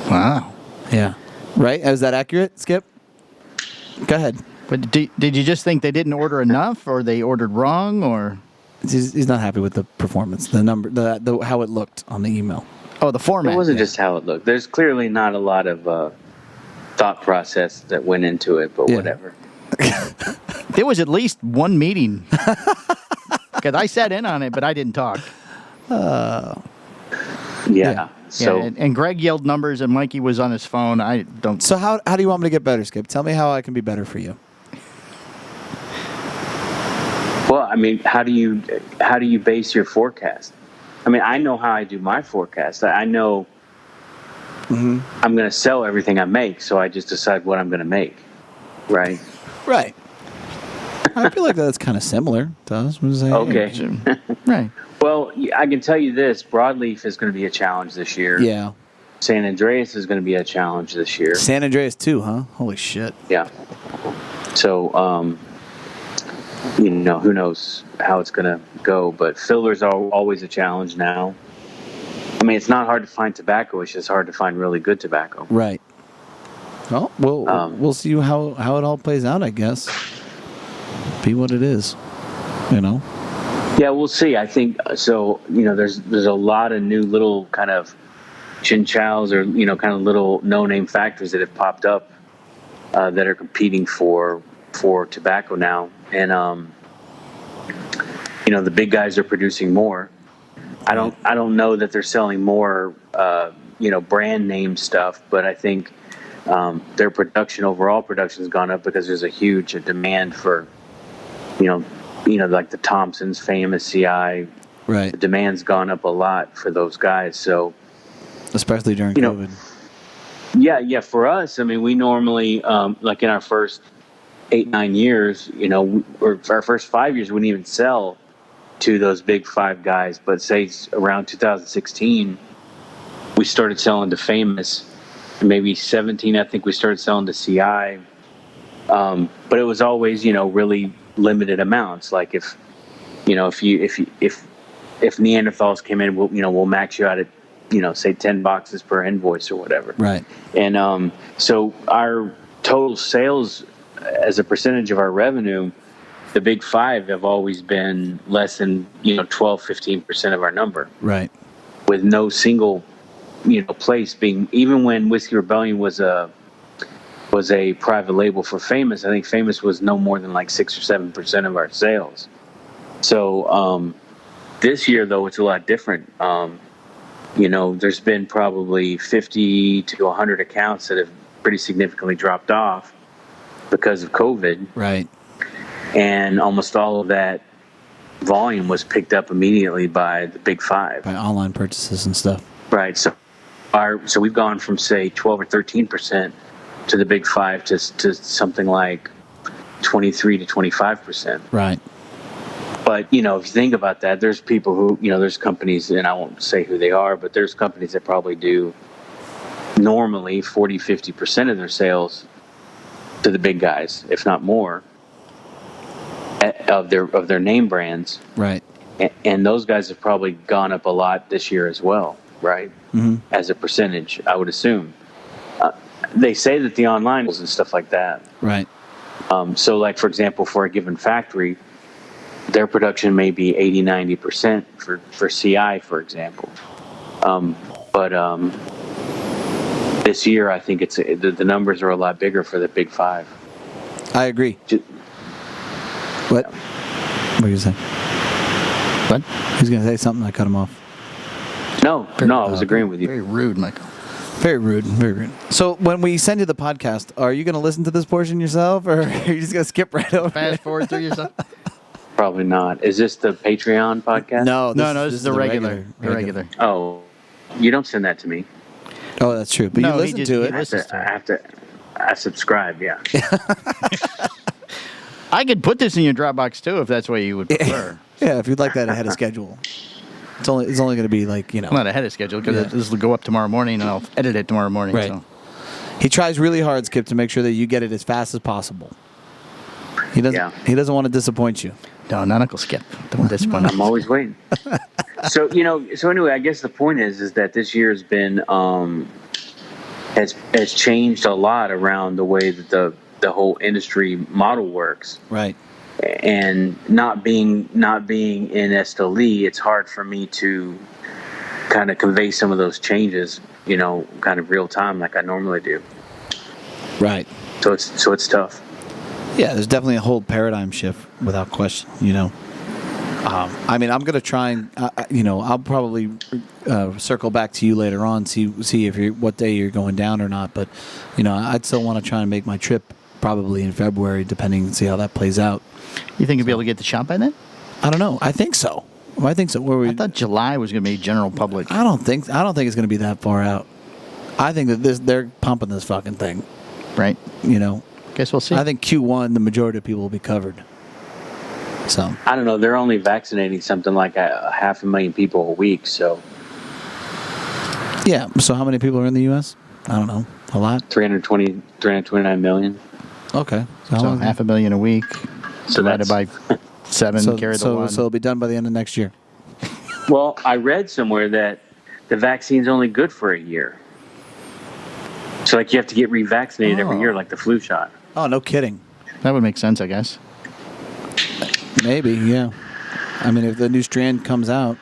Wow. Yeah. Right? Is that accurate, Skip? Go ahead. But did you just think they didn't order enough, or they ordered wrong, or? He's not happy with the performance, the number, the how it looked on the email. Oh, the format. It wasn't just how it looked. There's clearly not a lot of thought process that went into it, but whatever. There was at least one meeting. Because I sat in on it, but I didn't talk. Yeah. So and Greg yelled numbers, and Mikey was on his phone. I don't. So how do you want me to get better, Skip? Tell me how I can be better for you. Well, I mean, how do you base your forecast? I mean, I know how I do my forecast. I know I'm going to sell everything I make, so I just decide what I'm going to make, right? Right. I feel like that's kind of similar to us. Okay. Right. Well, I can tell you this. Broadleaf is going to be a challenge this year. Yeah. San Andreas is going to be a challenge this year. San Andreas too, huh? Holy shit. Yeah. So, who knows how it's going to go, but fillers are always a challenge now. I mean, it's not hard to find tobacco. It's just hard to find really good tobacco. Right. Well, we'll see how it all plays out, I guess. Be what it is, you know. Yeah, we'll see. I think so. There's a lot of new little kind of chinchows or kind of little no-name factories that have popped up that are competing for tobacco now, and the big guys are producing more. I don't know that they're selling more brand name stuff, but I think their overall production has gone up because there's a huge demand for like the Thompsons, famous CI. Right. The demand's gone up a lot for those guys. So, especially during COVID. Yeah. For us, I mean, we normally like in our first 8-9 years, or our first 5 years, we wouldn't even sell to those big five guys. But say around 2016, we started selling to Famous. Maybe 17, I think we started selling to CI. But it was always, really limited amounts. Like if Neanderthals came in, we'll max you out at, say 10 boxes per invoice or whatever. Right. And so our total sales as a percentage of our revenue, the big five have always been less than 12-15% of our number. Right. With no single place being, even when Whiskey Rebellion was a private label for Famous, I think Famous was no more than like 6 or 7% of our sales. So this year though it's a lot different. There's been probably 50 to 100 accounts that have pretty significantly dropped off because of COVID. Right. And almost all of that volume was picked up immediately by the big five. By online purchases and stuff. Right. So we've gone from say 12 or 13% to the big five to something like 23 to 25%. Right. But, if you think about that, there's people who, there's companies, and I won't say who they are, but there's companies that probably do normally 40, 50% of their sales to the big guys, if not more, of their name brands. Right. And those guys have probably gone up a lot this year as well, right? Mm-hmm. As a percentage, I would assume. They say that the online and stuff like that. Right. So, like, for example, for a given factory, their production may be 80, 90% for CI, for example. But this year, I think the numbers are a lot bigger for the big five. I agree. What? Yeah. What are you saying? What? He's going to say something. I cut him off. No, I was agreeing with you. Very rude, Michael. Very rude. Very rude. So when we send you the podcast, are you going to listen to this portion yourself, or are you just going to skip right over? Fast forward through yourself. Probably not. Is this the Patreon podcast? No, this is the regular. Oh, you don't send that to me. Oh, that's true. But No, you listen to it. I subscribe. Yeah. I could put this in your Dropbox too, if that's what you would prefer. Yeah, if you'd like that ahead of schedule. It's only going to be like, I'm not ahead of schedule because this will go up tomorrow morning, and I'll edit it tomorrow morning. Right. So. He tries really hard, Skip, to make sure that you get it as fast as possible. He doesn't. Yeah. He doesn't want to disappoint you. No, not Uncle Skip. Don't disappoint him. I'm always waiting. So anyway, I guess the point is that this year has been has changed a lot around the way that the whole industry model works. Right. And not being in Esteli, it's hard for me to kind of convey some of those changes, kind of real time like I normally do. Right. So it's tough. Yeah, there's definitely a whole paradigm shift without question. I mean, I'm gonna try and I'll probably circle back to you later on, see if what day you're going down or not. But I'd still want to try and make my trip probably in February, depending and see how that plays out. You think you'll be able to get the shop by then? I don't know. I think so. I think so. I thought July was going to be general public. I don't think it's going to be that far out. I think that they're pumping this fucking thing. Right. Guess we'll see. I think Q1, the majority of people will be covered. So I don't know. They're only vaccinating something like 500,000 people a week. So yeah. So how many people are in the U.S.? I don't know. A lot. 329 million. Okay. So 500,000 a week. So divided by 7, carry the 1. So it'll be done by the end of next year. Well, I read somewhere that the vaccine's only good for a year. So like you have to get revaccinated every year, like the flu shot. Oh, no kidding. That would make sense, I guess. Maybe, yeah. I mean, if the new strand comes out.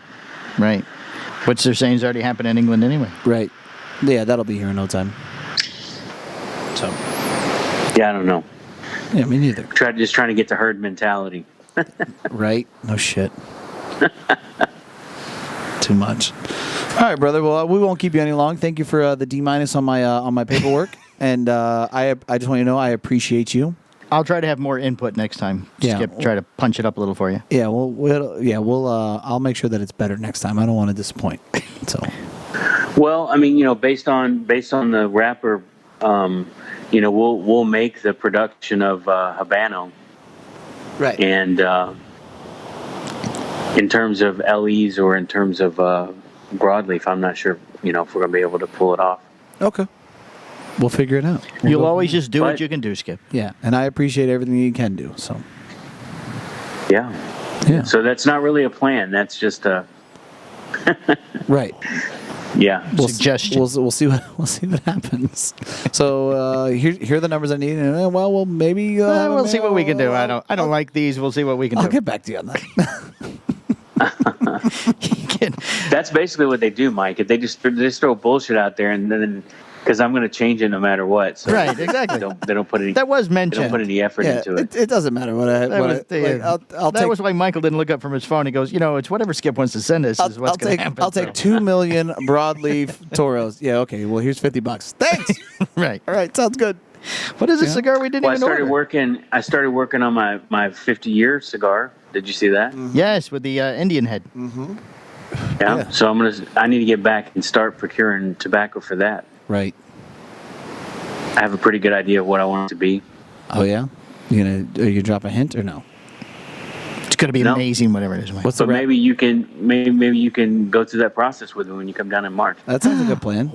Right. Which they're saying has already happened in England anyway. Right. Yeah, that'll be here in no time. So. Yeah, I don't know. Yeah, me neither. Just trying to get the herd mentality. Right? No shit. Too much. All right, brother. Well, we won't keep you any long. Thank you for the D- on my paperwork, and I just want you to know I appreciate you. I'll try to have more input next time. Skip, try to punch it up a little for you. Yeah, we'll I'll make sure that it's better next time. I don't want to disappoint. So. Well, I mean, based on the wrapper, we'll make the production of Habano. Right. And in terms of LEs or in terms of broadleaf, I'm not sure, if we're going to be able to pull it off. Okay. We'll figure it out. You'll always just do what you can do, Skip. Yeah, and I appreciate everything you can do. So. Yeah. Yeah. So that's not really a plan. That's just a. Right. Yeah. Suggestion. We'll see what happens. So here are the numbers I need. And we'll maybe we'll see what we can do. I don't like these. We'll see what we can do. I'll get back to you on that. That's basically what they do, Mike. They just throw bullshit out there, and then because I'm going to change it no matter what. So right, exactly. They don't put any. That was mentioned. They don't put any effort into it. It doesn't matter what I. That was why Michael didn't look up from his phone. He goes, it's whatever Skip wants to send us is what's going to happen. I'll take 2 million broadleaf Toros. Yeah, okay. Well, here's $50. Thanks. Right. All right. Sounds good. What is a cigar we didn't even order? I started working on my 50-year cigar. Did you see that? Mm-hmm. Yes, with the Indian head. Mm-hmm. Yeah. So I need to get back and start procuring tobacco for that. Right. I have a pretty good idea of what I want it to be. Oh yeah. You drop a hint or no? It's going to be amazing, whatever it is. What's but maybe you can go through that process with me when you come down in March. That sounds like a good plan.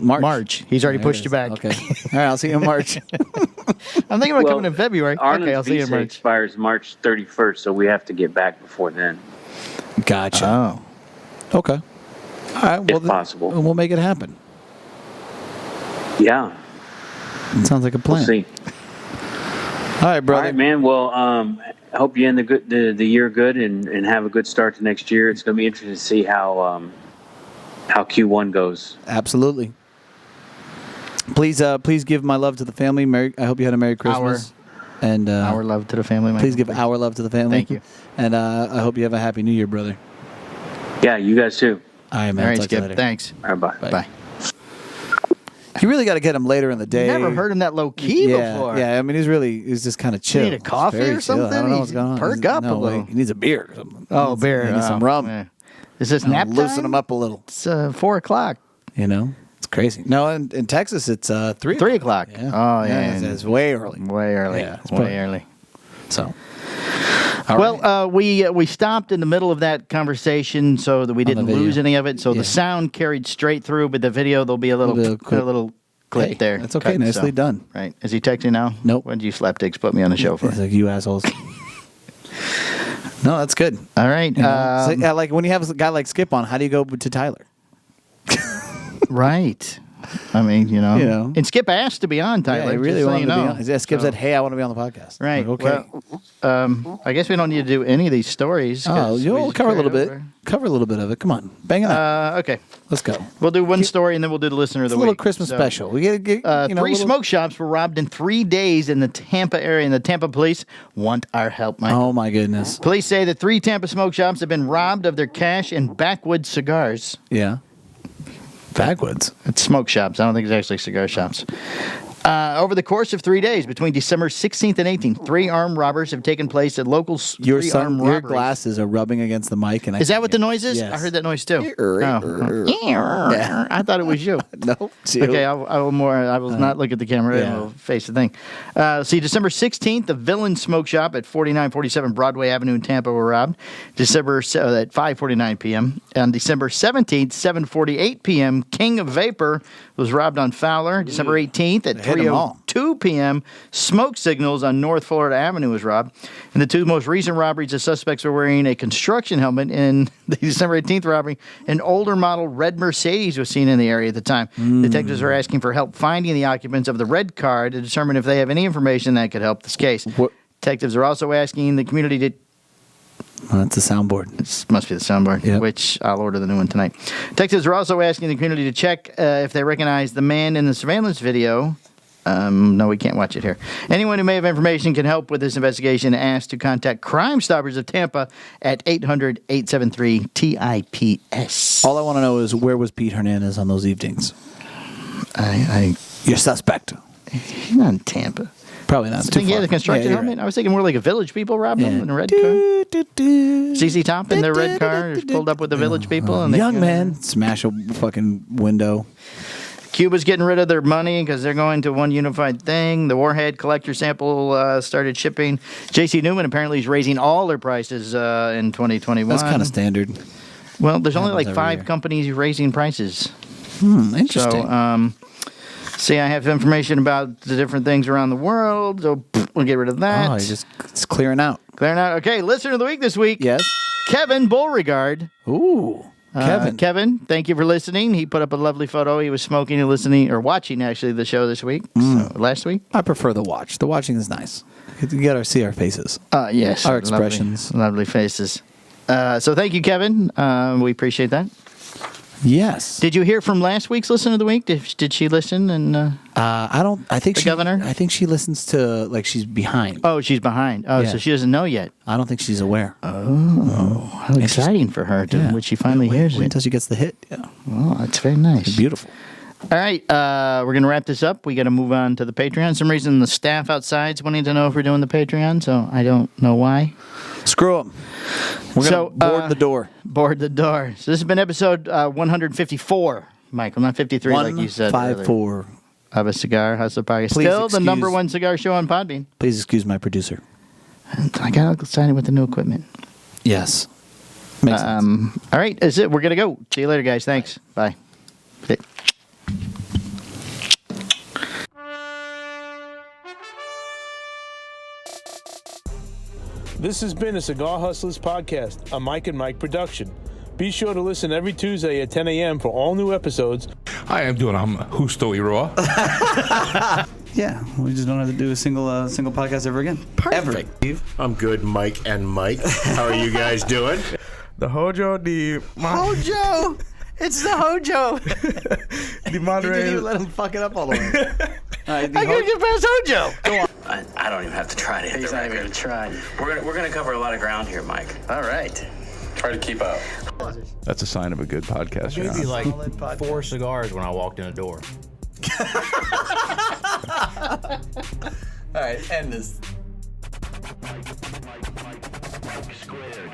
March. He's already pushed you back. Okay. All right. I'll see you in March. I'm thinking about coming in February. Arlen's I'll see you in March. Expires March 31st, so we have to get back before then. Gotcha. Oh. Okay. All right. Well, if possible, we'll make it happen. Yeah. It sounds like a plan. We'll see. All right, brother. All right, man. Well, I hope you end the year good and have a good start to next year. It's going to be interesting to see how Q1 goes. Absolutely. Please give my love to the family. I hope you had a Merry Christmas. Our love to the family. Please give our love to the family. Thank you. And I hope you have a Happy New Year, brother. Yeah, you guys too. All right, man. All right, Skip. Thanks. All right, Bye. You really got to get him later in the day. Never heard him that low key before. Yeah, I mean, he's just kind of chill. You need a coffee or something? Chill. I don't know what's going on. Perk up a little. He needs a beer or something. Oh, beer. He needs some rum. Man. Is this nap time? Loosen him up a little. It's 4 o'clock. It's crazy. No, in Texas, it's 3 3 o'clock. Yeah. Oh, yeah. It's way early. Way early. Yeah, it's way early. So. We stopped in the middle of that conversation so that we didn't lose any of it. So the sound carried straight through, but the video, there'll be a little clip there. That's okay. Nicely done. Right. Is he texting now? Nope. What did you slapdicks put me on the show for? He's like, you assholes. No, that's good. All right. So, like when you have a guy like Skip on, how do you go to Tyler? Right. I mean, and Skip asked to be on, Tyler. Yeah, he really wanted to be on. Skip said, "Hey, I want to be on the podcast." Right. Like, okay. Well, I guess we don't need to do any of these stories. You'll cover a little bit. Cover a little bit of it. Come on, bang it up. Okay. Let's go. We'll do one story and then we'll do the listener of the week. A little Christmas special. We get 3 smoke shops were robbed in 3 days in the Tampa area, and the Tampa police want our help, Mike. Oh my goodness. Police say that 3 Tampa smoke shops have been robbed of their cash and backwoods cigars. Yeah. Backwoods. It's smoke shops. I don't think it's actually cigar shops. Over the course of 3 days, between December 16th and 18th, 3 armed robbers have taken place at local Your glasses are rubbing against the mic. Is that what the noise is? Yes. I heard that noise too. Yeah. I thought it was you. No. Okay, I will not look at the camera. I will face the thing. See, December 16th, the Villain Smoke Shop at 4947 Broadway Avenue in Tampa were robbed. At 5:49 p.m. On December 17th, 7:48 p.m., King of Vapor was robbed on Fowler. December 18th at 2 p.m., smoke signals on North Florida Avenue was robbed. In the 2 most recent robberies, the suspects were wearing a construction helmet. In the December 18th robbery, an older model red Mercedes was seen in the area at the time. Detectives are asking for help finding the occupants of the red car to determine if they have any information that could help this case. Detectives are also asking the community to... That's a soundboard. This must be the soundboard, which I'll order the new one tonight. Detectives are also asking the community to check if they recognize the man in the surveillance video. No, we can't watch it here. Anyone who may have information can help with this investigation. Asked to contact Crime Stoppers of Tampa at 800-873-TIPS. All I want to know is, where was Pete Hernandez on those evenings? Your suspect. He's not in Tampa. Probably not. I think he had a construction helmet. Right. I was thinking more like a Village People robbed him in a red car. ZZ Top in their red car pulled up with the Village People. And young man smash a fucking window. Cuba's getting rid of their money because they're going to one unified thing. The Warhead collector sample started shipping. J.C. Newman apparently is raising all their prices in 2021. That's kind of standard. Well, there's only like 5 companies raising prices. Interesting. So, see, I have information about the different things around the world, so we'll get rid of that. Oh, it's clearing out. Clearing out. Okay, listener of the week this week. Yes. Kevin Beauregard. Ooh. Kevin, thank you for listening. He put up a lovely photo. He was smoking and listening, or watching, actually, the show this week. So, last week. I prefer the watch. The watching is nice. You get to see our faces. Yes. Our expressions. Lovely faces. So thank you, Kevin. We appreciate that. Yes. Did you hear from last week's listener of the week? Did she listen? And I don't. I think the governor. I think she listens to, like, she's behind. Oh, she's behind. Oh, Yeah. So she doesn't know yet. I don't think she's aware. Oh, how exciting for her when she finally hears Wait it. until she gets the hit. Yeah. Oh, that's very nice. It's beautiful. All right, we're going to wrap this up. We got to move on to the Patreon. For some reason, the staff outside's wanting to know if we're doing the Patreon, so I don't know why. Screw them. We're going to board the door. Board the door. So this has been episode 154, Michael, not 53 like you said 154 of a Cigar Hustler podcast. Please Still the excuse- #1 cigar show on Podbean. Please excuse my producer. I got excited with the new equipment. Yes. Makes sense. All right, that's it. We're going to go. See you later, guys. Thanks. Bye. Okay. This has been a Cigar Hustlers podcast, a Mike and Mike production. Be sure to listen every Tuesday at 10 a.m. for all new episodes. Hi, I'm Husto Iroa. Yeah, we just don't have to do a single podcast ever again. Perfect. Ever. I'm good, Mike and Mike. How are you guys doing? The Hojo, Hojo! It's the Hojo! the Monterey. You didn't even let him fuck it up all the way. All right, I gotta get past Hojo. Go on. I don't even have to try to hit the record. He's not even gonna try. We're gonna cover a lot of ground here, Mike. All right. Try to keep up. That's a sign of a good podcast. I gave you like 4 cigars when I walked in the door. All right, end this. Mike squared.